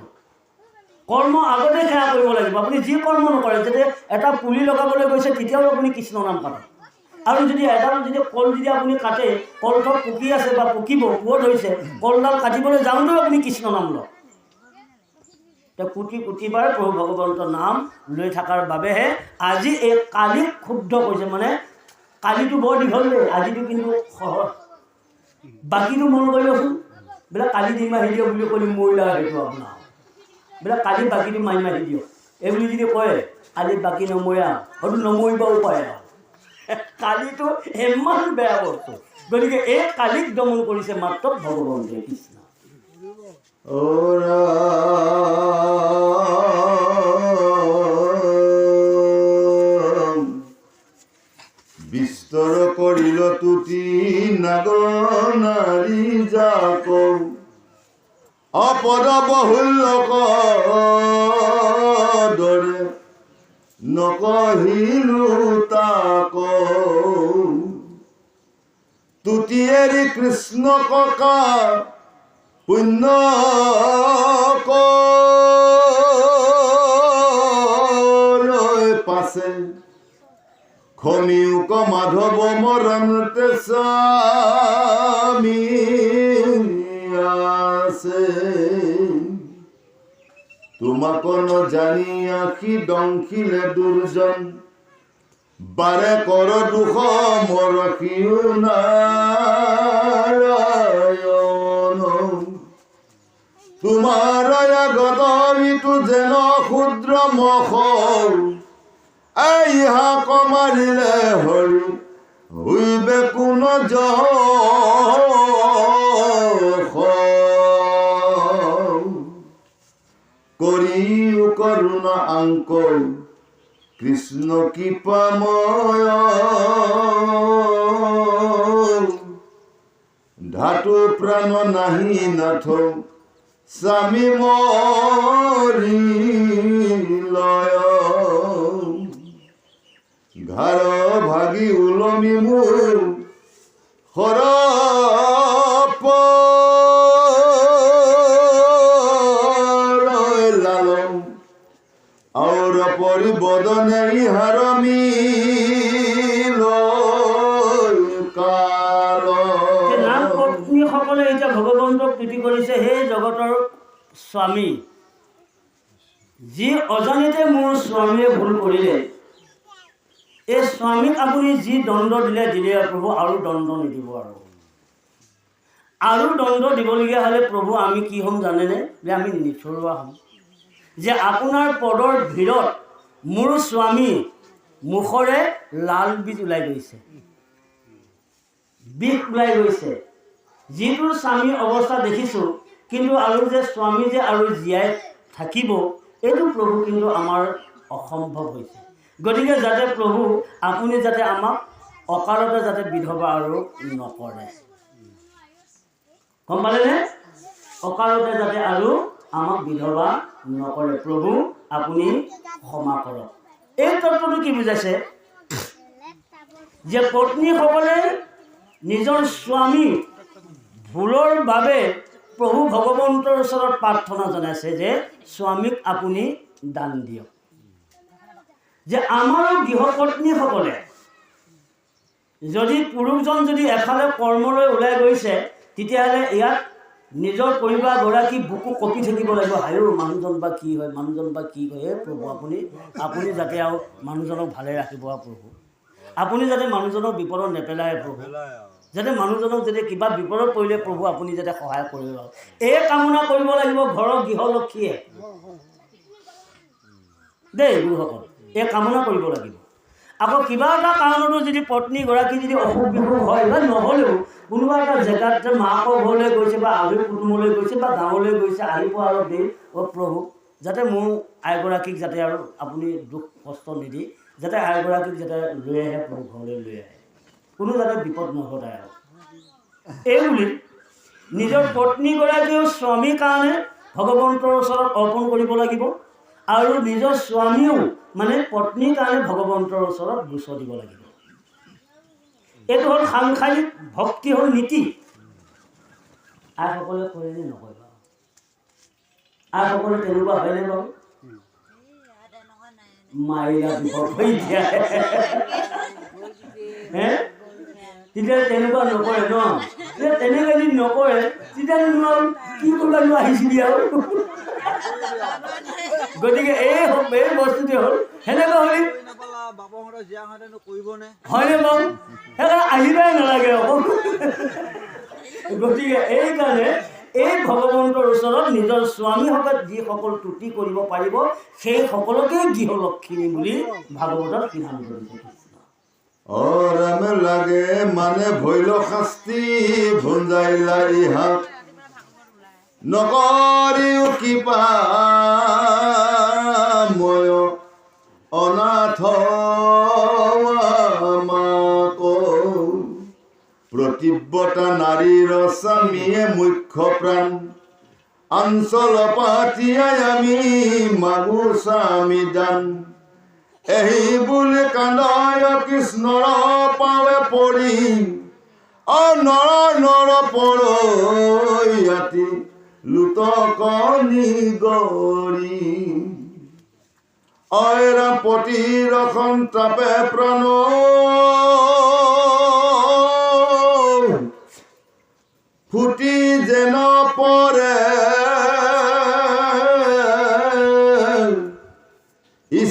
কৰ্ম আগতে সেৱা কৰিব লাগিব। আপুনি যি কৰ্ম নকৰে, যেতিয়া এটা পুলি লগাবলৈ গৈছে তেতিয়াও আপুনি কৃষ্ণ নাম কাটক। আৰু যদি এডাল কল যদি আপুনি কাটে, কলটো পকি আছে বা পকিব পুৱত হৈছে, কলডাল কাটিবলৈ যাওঁতেও আপুনি কৃষ্ণ নাম লওক। কোটি কোটিবাৰ প্ৰভু ভগৱন্তৰ নাম লৈ থকাৰ বাবেহে আজি এই কালিক ক্ষুব্ধ কৰিছে। মানে কালিটো বৰ দীঘল দেই, আজিটো কিন্তু সহজ। বাকীটো মন কৰিবচোন, বোলে কালি দি মাৰি দিয়ক বুলি ক'লে মৰিলা, সেইটো আপোনাৰ বোলে কালি বাকীটো মাৰি দিয়ক এই বুলি যদি কয়, কালি বাকী নমৰা, হয়তো নমৰিবও পাৰে। কালিটো ইমান বেয়া বস্তু। গতিকে এই কালিক দমন কৰিছে মাত্ৰ ভগৱন্তে কৃষ্ণ। বিস্তৰ কৰিল তুতি নাগনাৰী যাক, অপদ বহুলক দৰে নকহিলো তাক। তুতি এৰি কৃষ্ণ ককা পুণ্য পাছে, খমিউক মাধৱ মৰণতে স্বামী আছে। তোমাক নজানি আখি দংখিলে দুৰ্জন, বাৰে কৰ দুখ মৰ সিও নাৰায়ণ। তোমাৰ আগত ঋতু যেন ক্ষুদ্ৰ মখ, আইহা কমাৰিলে হৰি হুইবে কোন কৰিও কৰুণা আংক কৃষ্ণ কৃপাময়। ধাতু প্ৰাণ নাহি নাথ স্বামী মৰি লয়, ঘাৰ ভাগি ওলমি মোৰ সৰপ और परिबदने हारमी নাম পত্নীসকলে এতিয়া ভগৱন্তক প্ৰীতি কৰিছে। হে জগতৰ স্বামী, যি অজানিতে মোৰ স্বামীয়ে ভুল কৰিলে, এই স্বামীক আপুনি যি দণ্ড দিলে দিলে প্ৰভু, আৰু দণ্ড নিদিব। আৰু দণ্ড দিবলগীয়া হ'লে প্ৰভু আমি কি হ'ম জানেনে? যে আমি নিথৰুৱা হ'ম। যে আপোনাৰ পদৰ ভিৰত মোৰ স্বামী মুখৰে লাল বীজ ওলাই গৈছে, বিষ ওলাই গৈছে। যিটো স্বামীৰ অৱস্থা দেখিছোঁ, কিন্তু আৰু যে স্বামী যে আৰু জীয়াই থাকিব, এইটো প্ৰভু কিন্তু আমাৰ অসম্ভৱ হৈছে। গতিকে যাতে প্ৰভু আপুনি যাতে আমাক অকালতে যাতে বিধৱা আৰু নকৰে, গম পালেনে? অকালতে যাতে আৰু আমাক বিধৱা নকৰে, প্ৰভু আপুনি ক্ষমা কৰক। এই তত্ত্বটো কি বুজাইছে? যে পত্নীসকলে নিজৰ স্বামী ভুলৰ বাবে প্ৰভু ভগৱন্তৰ ওচৰত প্ৰাৰ্থনা জনাইছে যে স্বামীক আপুনি দান দিয়ক। যে আমাৰো গৃহপত্নীসকলে যদি পুৰুষজন যদি এফালে কৰ্মলৈ ওলাই গৈছে, তেতিয়াহ'লে ইয়াত নিজৰ পৰিবাৰগৰাকী বুকু কঁপি থাকিব লাগিব, হায়ো মানুহজন বা কি হয়, মানুহজন বা কি হয়। প্ৰভু আপুনি যাতে আৰু মানুহজনক ভালে ৰাখিব প্ৰভু, আপুনি যাতে মানুহজনক বিপদত নেপেলায় প্ৰভু, যাতে মানুহজনক যদি কিবা বিপদত পৰিলে প্ৰভু আপুনি যাতে সহায় কৰিব। এই কামনা কৰিব লাগিব ঘৰৰ গৃহলক্ষ্মীয়ে দেই গুৰুসকল, এই কামনা কৰিব লাগিব। আকৌ কিবা এটা কাৰণতো যদি পত্নীগৰাকী যদি অসুখ বিসুখ হয় বা নহ'লেও কোনোবা এটা জেগাত মাকৰ ঘৰলৈ গৈছে বা আজৰি কুটুমলৈ গৈছে বা গাঁৱলৈ গৈছে, আহিব অলপ দেৰি, প্ৰভু যাতে মোৰ আইগৰাকীক যাতে আৰু আপুনি দুখ কষ্ট নিদি যাতে আইগৰাকীক যাতে লৈ আহে, প্ৰভু ঘৰলৈ লৈ আহে, কোনো যাতে বিপদ নঘটায় আৰু। এইবুলি নিজৰ পত্নীগৰাকীও স্বামীৰ কাৰণে ভগৱন্তৰ ওচৰত অৰ্পণ কৰিব লাগিব, আৰু নিজৰ স্বামীও মানে পত্নীৰ কাৰণে ভগৱন্তৰ ওচৰত গোচৰ দিব লাগিব। এইটো হ'ল সাংসাৰিক ভক্তি, হ'ল নীতি। আইসকলে কৰেনে নকয় বাৰু? আইসকলে তেনেকুৱা হয়নে বাৰু? মাইনা বিপদ হৈ দিয়া তেতিয়া তেনেকুৱা নকৰে ন? তেনেকৈ যদি নকৰে তেতিয়ানো আৰু কি কৰিব আহিছিলি আৰু। গতিকে এই বস্তুটোৱে হ'ল সেনেকুৱা হ'লে হয়নে বাৰু? সেইকাৰণে আহিবই নালাগে আকৌ। গতিকে এইকাৰণে এই ভগৱন্তৰ ওচৰত নিজৰ স্বামীসকল যিসকল ত্ৰুটি কৰিব পাৰিব, সেই সকলোকে গৃহলক্ষ্মী বুলি ভাগৱতত সিদ্ধান্ত কৰিছে। অৰাম লাগে মানে ভৈল শাস্তি ভুঞ্জাইলা ইহা নকৰিও কিবা ময় অনাথ প্ৰতিব্ৰতা নাৰীৰ স্বামীয়ে মুখ্য প্ৰাণ অঞ্চল পাতিয়াই আমি মাগো স্বামী দান এই বুলি কান্দয় কৃষ্ণৰ পাৱে পৰি নৰ পৰয়াতি লুতকনি গৰি অইৰা পতিৰ সন্তাপে প্ৰাণ ফুটি যেন পৰে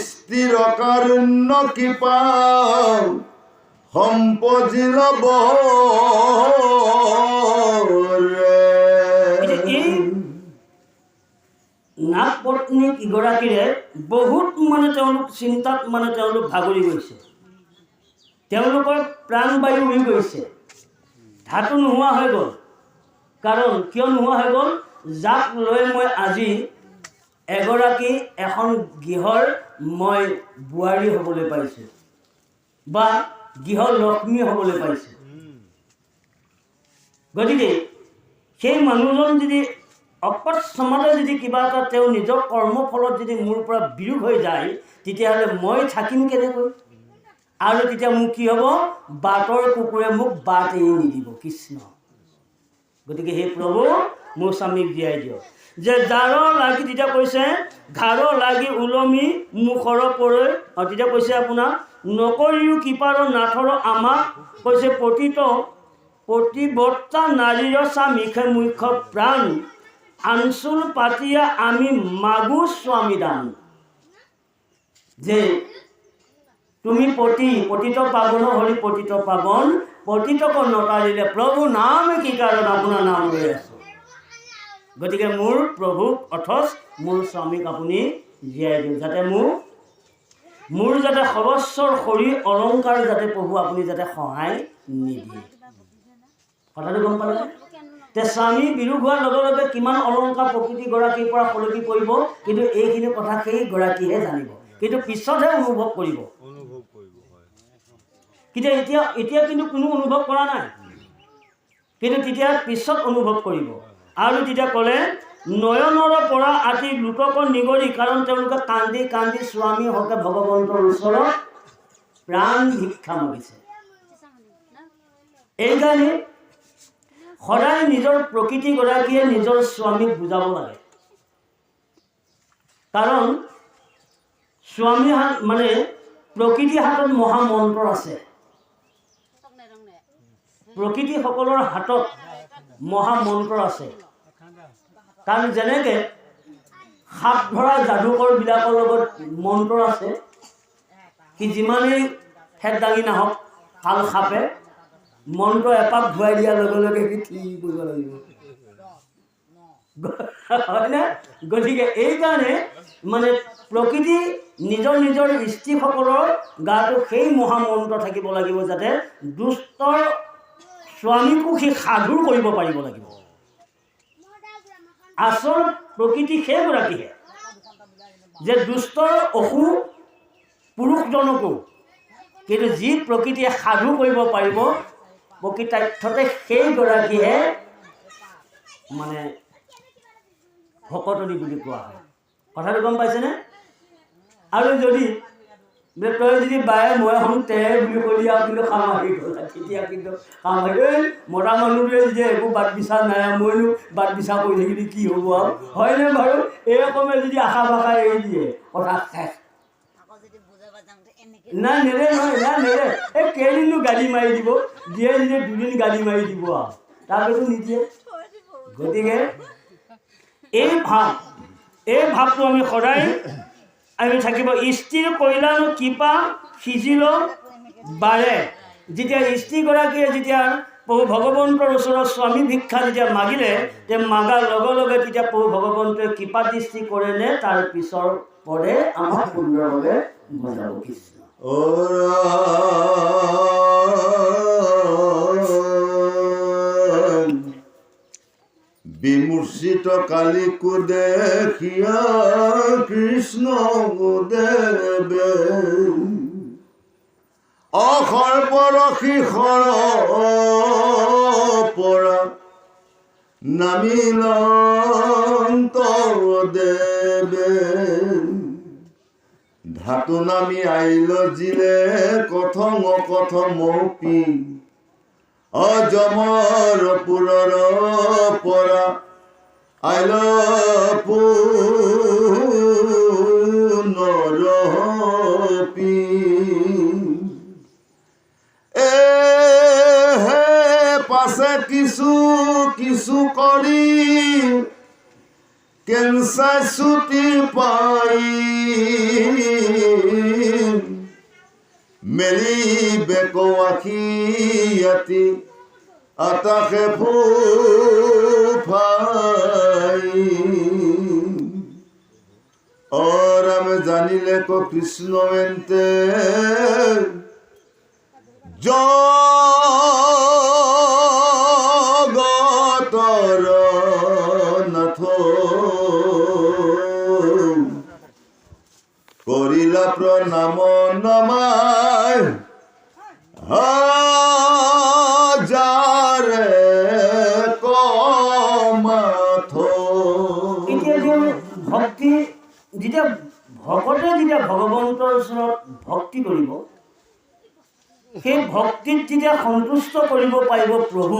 স্থিৰ কাৰুণ্য কৃপা সম্পজিল নাগ পত্নী ইগৰাকীৰে বহুত মানে তেওঁলোক চিন্তাত মানে তেওঁলোক ভাগৰি গৈছে, তেওঁলোকৰ প্ৰাণবায়ু হৈ গৈছে, ধাতু নোহোৱা হৈ গ'ল। কাৰণ কিয় নোহোৱা হৈ গ'ল? যাক লৈ মই আজি এগৰাকী এখন গৃহৰ মই বোৱাৰী হ'বলৈ পাইছোঁ বা গৃহ লক্ষ্মী হ'বলৈ পাইছোঁ। গতিকে সেই মানুহজন যদি অকস্মাতে যদি কিবা এটা তেওঁ নিজৰ কৰ্মফলত যদি মোৰ পৰা বিয়োগ হৈ যায়, তেতিয়াহ'লে মই থাকিম কেনেকৈ? আৰু তেতিয়া মোক কি হ'ব? বাটৰ কুকুৰে মোক বাট এৰি নিদিব। কৃষ্ণ। গতিকে সেই প্ৰভু মোৰ স্বামীক জীয়াই দিয়ক। যে যাৰ লাগি তেতিয়া কৈছে ঘাৰ লাগি ওলমি মুখৰ পৰৈ, তেতিয়া কৈছে আপোনাৰ নকৰিও কৃপাৰ নাথৰ আমাক কৈছে প্ৰতিবৰ্তা নাৰীৰ স্বামীখে মুখ্য প্ৰাণ আঞ্চল পাতিয়া আমি মাগো স্বামী দান। যে তুমি পতিত পাবন হৰি পতিত পাবন পতিতক নতাৰিলে প্ৰভু নাম কি কাৰণ আপোনাৰ নাম লৈ আছোঁ। গতিকে মোৰ প্ৰভুক অথচ মোৰ স্বামীক আপুনি জীয়াই দিওঁ, যাতে মোৰ যাতে সৰ্বস্বৰ শৰীৰ অলংকাৰ যাতে প্ৰভু আপুনি যাতে সহায় নিদিয়ে। কথাটো গম পালে? তে স্বামী বিয়োগ হোৱাৰ লগে লগে কিমান অলংকাৰ প্ৰকৃতিগৰাকীৰ পৰা সলকি পৰিব, কিন্তু এইখিনি কথা সেই গৰাকীহে জানিব, কিন্তু পিছতহে অনুভৱ কৰিব। কিন্তু এতিয়া কিন্তু কোনো অনুভৱ কৰা নাই, কিন্তু তেতিয়া পিছত অনুভৱ কৰিব। আৰু তেতিয়া ক'লে নয়নৰ পৰা আতি লোকক নিগৰি, কাৰণ তেওঁলোকে কান্দি কান্দি স্বামী হকে ভগৱন্তৰ ওচৰত প্ৰাণ ভিক্ষা মাগিছে। এইকাৰণে সদায় নিজৰ প্ৰকৃতিগৰাকীয়ে নিজৰ স্বামীক বুজাব লাগে, কাৰণ স্বামী মানে প্ৰকৃতিৰ হাতত মহামন্ত্ৰ আছে। প্ৰকৃতিসকলৰ হাতত মহামন্ত্ৰ আছে, কাৰণ যেনেকৈ সাপ ধৰা যাদুকৰবিলাকৰ লগত মন্ত্ৰ আছে, কি যিমানেই হেড দাঙি নাহক কাল সাপে মন্ত্ৰ এপাক ধুৱাই দিয়াৰ লগে লগে সি ঠিক কৰিব লাগিব, হয়নে? গতিকে এইকাৰণে মানে প্ৰকৃতি নিজৰ নিজৰ স্ত্ৰীসকলৰ গাটো সেই মহামন্ত্ৰ থাকিব লাগিব, যাতে দুষ্টৰ স্বামীকো সি সাধু কৰিব পাৰিব লাগিব। আচল প্ৰকৃতি সেইগৰাকীহে যে দুষ্টৰ অসু পুৰুষজনকো, কিন্তু যি প্ৰকৃতিয়ে সাধু কৰিব পাৰিব প্ৰকৃতাৰ্থতে সেইগৰাকীহে মানে ভকতনী বুলি কোৱা হয়। কথাটো গম পাইছেনে? আৰু যদি তই যদি বায়ে মই হওঁ তেহে বুলি ক'লি আৰু কিন্তু সামাহিক হ'ল, তেতিয়া কিন্তু সামাহিক এই মতা মানুহটোৱে যে একো বাট বিচাৰ নাই, মইনো বাট বিচাৰ কৰি থাকিলে কি হ'ব আৰু, হয়নে বাৰু? এই ৰকমে যদি আশা ভাষা এৰি দিয়ে কথা শেষ। নাই নেৰে নহয়, নাই নেৰে। এই কেইদিননো গাড়ী মাৰি দিব, দিয়ে দিলে দুদিন গাড়ী মাৰি দিব আৰু তাৰপিছত নিদিয়ে। গতিকে এই ভাৱটো আমি সদায় আমি থাকিব। স্ত্ৰীৰ কল্যাণ কৃপা সিজিল বাৰে, যেতিয়া স্ত্ৰীগৰাকীয়ে যেতিয়া প্ৰভু ভগৱন্তৰ ওচৰত স্বামী ভিক্ষা যেতিয়া মাগিলে, তে মাগাৰ লগে লগে তেতিয়া প্ৰভু ভগৱন্তই কৃপা দৃষ্টি কৰেনে, তাৰ পিছৰ পদে আমাক সুন্দৰভাৱে বুজাব কৃষ্ণ। বিমূৰ্ছিত কালিকো দেখিয়া কৃষ্ণ দেৱে অসৰ্পৰশিখৰ পৰা নামিল দেৱে ধাতু নামি আইল জিলে কথম মৌপি অজমৰ পুৰৰ পৰা আইল পুনৰপি হে পাছে কিছু কিছু কৰি কেঞ্চা ছুটি পাই মেলি বেকো আখি আতাকে ফুফাই ৰাম জানিলে কো কৃষ্ণ মেন্তে জগতৰ নাথ কৰিলা প্ৰণাম নমায় হাজাৰে কমাথ। এতিয়া যে ভক্তি যেতিয়া ভকতে যেতিয়া ভগৱন্তৰ ওচৰত ভক্তি কৰিব, সেই ভক্তিত যেতিয়া সন্তুষ্ট কৰিব পাৰিব প্ৰভু,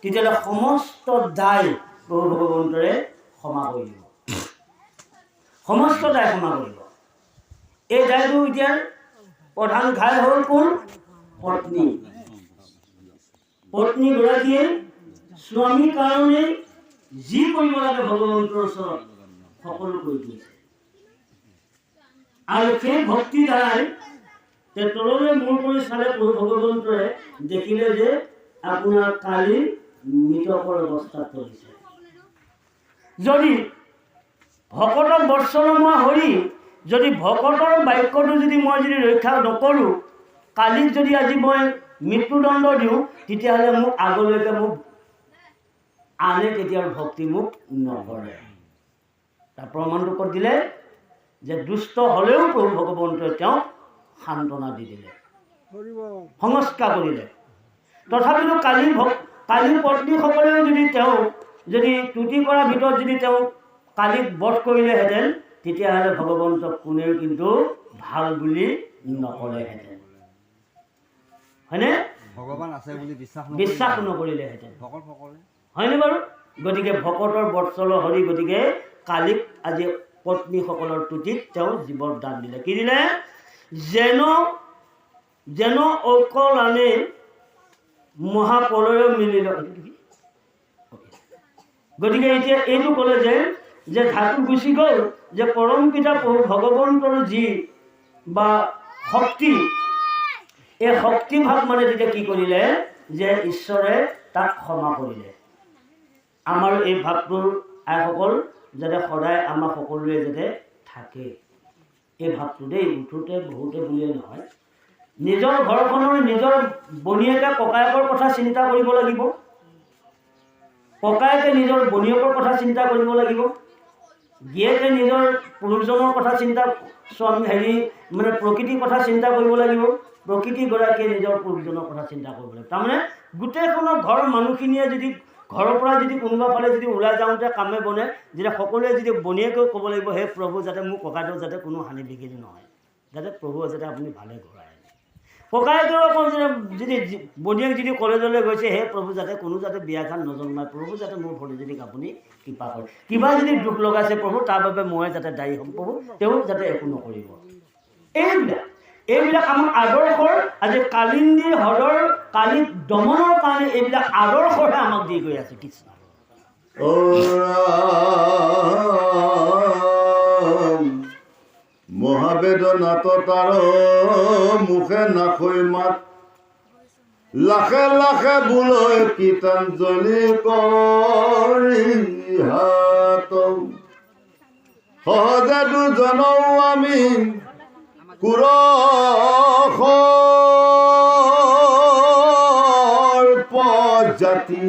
তেতিয়াহ'লে সমস্ত দায় প্ৰভু ভগৱন্তৰে ক্ষমা কৰিব, সমস্ত দায় ক্ষমা কৰিব। এই দায়টো এতিয়া প্ৰধান ঘাই হ'ল কোন? পত্নী। পত্নীগৰাকীয়ে স্বামীৰ কাৰণে যি কৰিব লাগে ভগৱন্তৰ ওচৰত সকলো কৰি দিছে, আৰু সেই ভক্তিৰ দ্বাৰাই তললৈ মূৰ কৰি চালে প্ৰভু ভগৱন্তই দেখিলে যে আপোনাৰ কালি মৃতকৰ অৱস্থাত পৰিছে। যদি ভকতক বৎসলমা হৰি, যদি ভকতৰ বাক্যটো যদি মই যদি ৰক্ষা নকৰোঁ, কালিক যদি আজি মই মৃত্যুদণ্ড দিওঁ, তেতিয়াহ'লে মোক আগলৈকে মোক আনে কেতিয়াও ভক্তি মোক নকৰে। তাৰ প্ৰমাণটো ক'ত দিলে যে দুষ্ট হ'লেও প্ৰভু ভগৱন্তই তেওঁক সান্তনা দি দিলে, সংস্কাৰ কৰিলে। তথাপিতো কালিৰ পত্নীসকলেও যদি তেওঁ যদি ত্ৰুটি কৰাৰ ভিতৰত যদি তেওঁ কালিক বধ কৰিলেহেঁতেন, তেতিয়াহ'লে ভগৱন্তক কোনেও কিন্তু ভাল বুলি নকলেহেঁতেন, হয়নে? ভগৱান আছে বুলি বিশ্বাস নকৰিলেহেঁতেন, হয়নে বাৰু? গতিকে ভকতৰ বৎসল হৰি, গতিকে কালিক আজি পত্নীসকলৰ ত্ৰুটিত তেওঁ জীৱৰ দান দিলে। কি দিলে? যেন অকল আনে মহাপ্ৰলয় মিলিল। গতিকে এতিয়া এইটো ক'লে যে ধাতু গুচি গ'ল, যে পৰম পিতা প্ৰভু ভগৱন্তৰ যি বা শক্তি, এই শক্তিভাৱ মানে তেতিয়া কি কৰিলে যে ঈশ্বৰে তাক ক্ষমা কৰিলে। আমাৰ এই ভাৱটোৰ আইসকল যাতে সদায় আমাৰ সকলোৱে যাতে থাকে, এই ভাৱটো দেই। উঠোতে বহুতে বুলিয়ে নহয়, নিজৰ ঘৰখনৰ নিজৰ বনীয়েকে ককায়েকৰ কথা চিন্তা কৰিব লাগিব, ককায়েকে নিজৰ বনীয়েকৰ কথা চিন্তা কৰিব লাগিব, গিয়েকে নিজৰ পুৰুষজনৰ কথা চিন্তা মানে প্ৰকৃতিৰ কথা চিন্তা কৰিব লাগিব, প্ৰকৃতিগৰাকীয়ে নিজৰ পুৰুষজনৰ কথা চিন্তা কৰিব লাগিব। তাৰমানে গোটেইখনৰ ঘৰৰ মানুহখিনিয়ে যদি ঘৰৰ পৰা যদি কোনোবা ফালে যদি ওলাই যাওঁতে কামে বনে, যেতিয়া সকলোৱে যদি বনীয়েকেও ক'ব লাগিব, হে প্ৰভু, যাতে মোৰ ককাইদেউ যাতে কোনো হানি বিঘিনি নহয়, যাতে প্ৰভু যাতে আপুনি ভালে ঘূৰাই আনে। ককাইদেউ আকৌ যদি বনীয়েক যদি কলেজলৈ গৈছে, হে প্ৰভু, যাতে কোনো যাতে বিয়াখান নজন্মায়, প্ৰভু যাতে মোৰ ভতিজনীক আপুনি কৃপা কৰে। কিবা যদি দুখ লগাইছে প্ৰভু, তাৰ বাবে মই যাতে দায়ী হ'ম প্ৰভু, তেওঁ যাতে একো নকৰিব। এইবিলাক আমাৰ আদৰ্শৰ, আজি কালিন্দী হ্ৰদৰ কালি দমনৰ কাৰণে এইবিলাক আদৰ্শহে আমাক দি গৈ আছে কৃষ্ণ। মহাবেদনাত তাৰ মুখে নাখৈ মাত, লাখে লাখে বোলৈ কীৰ্তঞ্জলি কৰি হাত, সহজে দুজনও আমি কুৰসৰ প্ৰজাতি,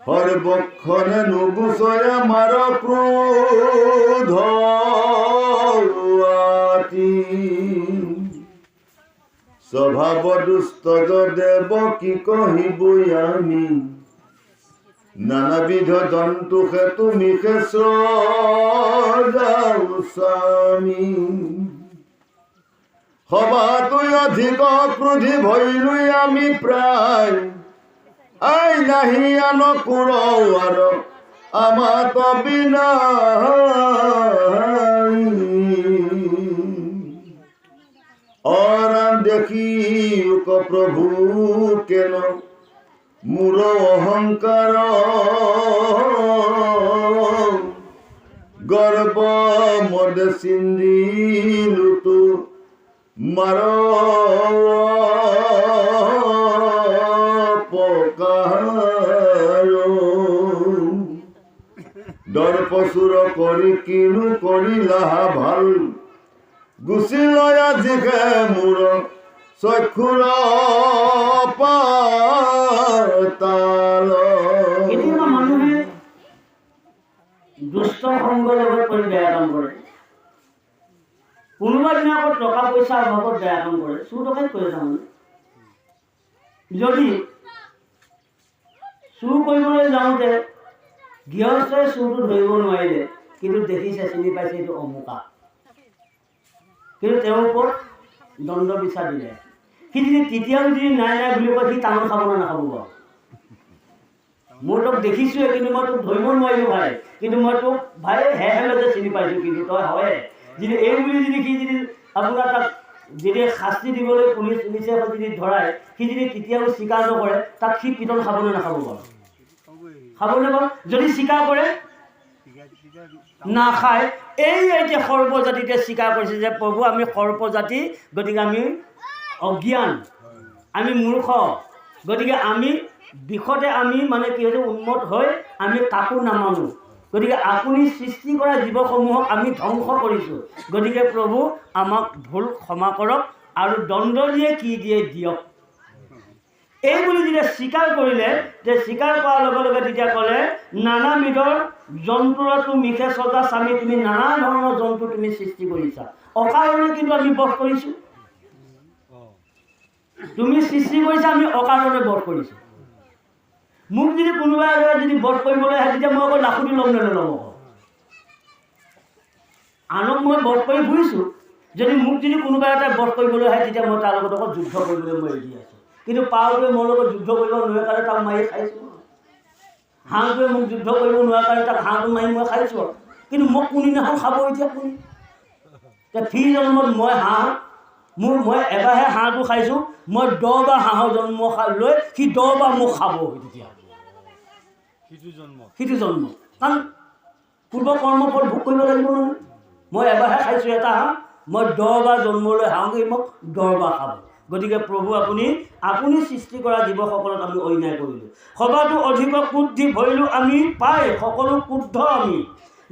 সৰ্বক্ষণে নুগুচৰে মাৰ ক্ৰোধ আতি, স্বভাৱ দুষ্ট দেৱ কি কহিবই আমি, নানাবিধ জন্তুষে তুমি স্বামী, সবাতোই অধিক ক্ৰোধী ভৈলৈ আমি প্ৰায়, আই নাহি আন কুৰৌ আৰ আমাত বিনা, অৰাম দেখি প্ৰভু কেন মোৰ অহংকাৰ, গৰ্ব মদে চিন্দিলোতো মাৰ পকাৰ, দৰ্পচুৰ কৰি কিনো কৰিলা ভাল, গুচি লৈ আজিকে মোৰ চক্ষুৰ পাতাল। কেতিয়াবা মানুহে দুষ্ট সংগৰ লগত কৰি বেয়া কাম কৰে, কোনোবা দিনা আকৌ টকা পইচা অভাৱত বেয়া কাম কৰে, চুৰ ডকাইত কৰে। তাৰমানে যদি চুৰ কৰিবলৈ যাওঁতে গৃহস্থই চুৰটো ধৰিব নোৱাৰিলে, কিন্তু দেখিছে চিনি পাইছে এইটো অমুকা, কিন্তু তেওঁৰ ওপৰত দণ্ড বিচাৰ দিলে, সি যদি তেতিয়াও যদি নাই নাই বুলি কয়, সি তামোল খাব নে নাখাব বাৰু? মই তোক দেখিছোঁৱে, কিন্তু মই তোক ধৰিব নোৱাৰিলোঁ ভাই, কিন্তু মই তোক ভাই যে চিনি পাইছোঁ, কিন্তু তই হয় যদি এই বুলি যদি সি যদি আপোনাৰ তাক যদি শাস্তি দিবলৈ পুলিচে যদি ধৰাই, সি যদি তেতিয়াও স্বীকাৰ নকৰে, তাক সি পিটন খাব নে নাখাব বাৰু? খাব নে বাৰু? যদি স্বীকাৰ কৰে নাখায়। এই যে সৰ্বজাতিতে স্বীকাৰ কৰিছে যে প্ৰভু আমি সৰ্বজাতি, গতিকে আমি অজ্ঞান, আমি মূৰ্খ, গতিকে আমি দিশতে আমি মানে কি হৈছে উন্মত হৈ আমি কাকো নামানো। গতিকে আপুনি সৃষ্টি কৰা জীৱসমূহক আমি ধ্বংস কৰিছোঁ। গতিকে প্ৰভু আমাক ভুল ক্ষমা কৰক আৰু দণ্ড দিয়ে কি দিয়ে দিয়ক। এই বুলি যেতিয়া স্বীকাৰ কৰিলে, যে স্বীকাৰ কৰাৰ লগে লগে তেতিয়া ক'লে নানাবিধৰ জন্তুৰতো মিশে সজা স্বামী, তুমি নানা ধৰণৰ জন্তু তুমি সৃষ্টি কৰিছা, অকাৰণে কিন্তু আমি বধ কৰিছোঁ। তুমি সৃষ্টি কৰিছা, আমি অকাৰণে বধ কৰিছোঁ। মোক যদি কোনোবাই যদি বধ কৰিবলৈ আহে তেতিয়া মই আকৌ লাখুটি ল'ম নে নল'ম? আনক মই বধ কৰি ফুৰিছোঁ, যদি মোক যদি কোনোবা এটা বধ কৰিবলৈ আহে তেতিয়া মই তাৰ লগত আকৌ যুদ্ধ কৰিবলৈ মই ৰেডি আছোঁ। কিন্তু পাৰটোৱে মোৰ লগত যুদ্ধ কৰিব নোৱাৰে কাৰণে তাক মাৰি খাইছোঁ। হাঁহটোৱে মোক যুদ্ধ কৰিব নোৱাৰে কাৰণে তাক হাঁহটো মাৰি মই খাইছোঁ। কিন্তু মোক কোনদিনাখন খাব এতিয়া কোন? এতিয়া ফি জন্মত মই হাঁহ, মই এবাৰহে হাঁহটো খাইছোঁ, মই 10 বাৰ হাঁহৰ জন্ম লৈ সি 10 বাৰ মোক খাব। তেতিয়া সিটো জন্ম, কাৰণ পূৰ্ব কৰ্মফল ভোগ কৰিব লাগিব নহয়। মই এবাৰহে খাইছোঁ এটা হাঁহ, মই 10 বাৰ জন্ম লৈ হাঁহক মোক 10 বাৰ খাব। গতিকে প্ৰভু আপুনি সৃষ্টি কৰা জীৱসকলত আমি অন্যায় কৰিলোঁ। সবাতো অধিক ক্ৰোধি ভৰিলোঁ আমি পাই, সকলো ক্ৰোধ আমি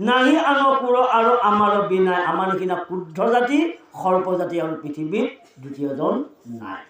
নাহি আনৰ কোৰ আৰু আমাৰ বিনাই। আমাৰ নিচিনা ক্ৰোধ জাতি, সৰ্পজাতি আৰু পৃথিৱীত দ্বিতীয়জন নাই।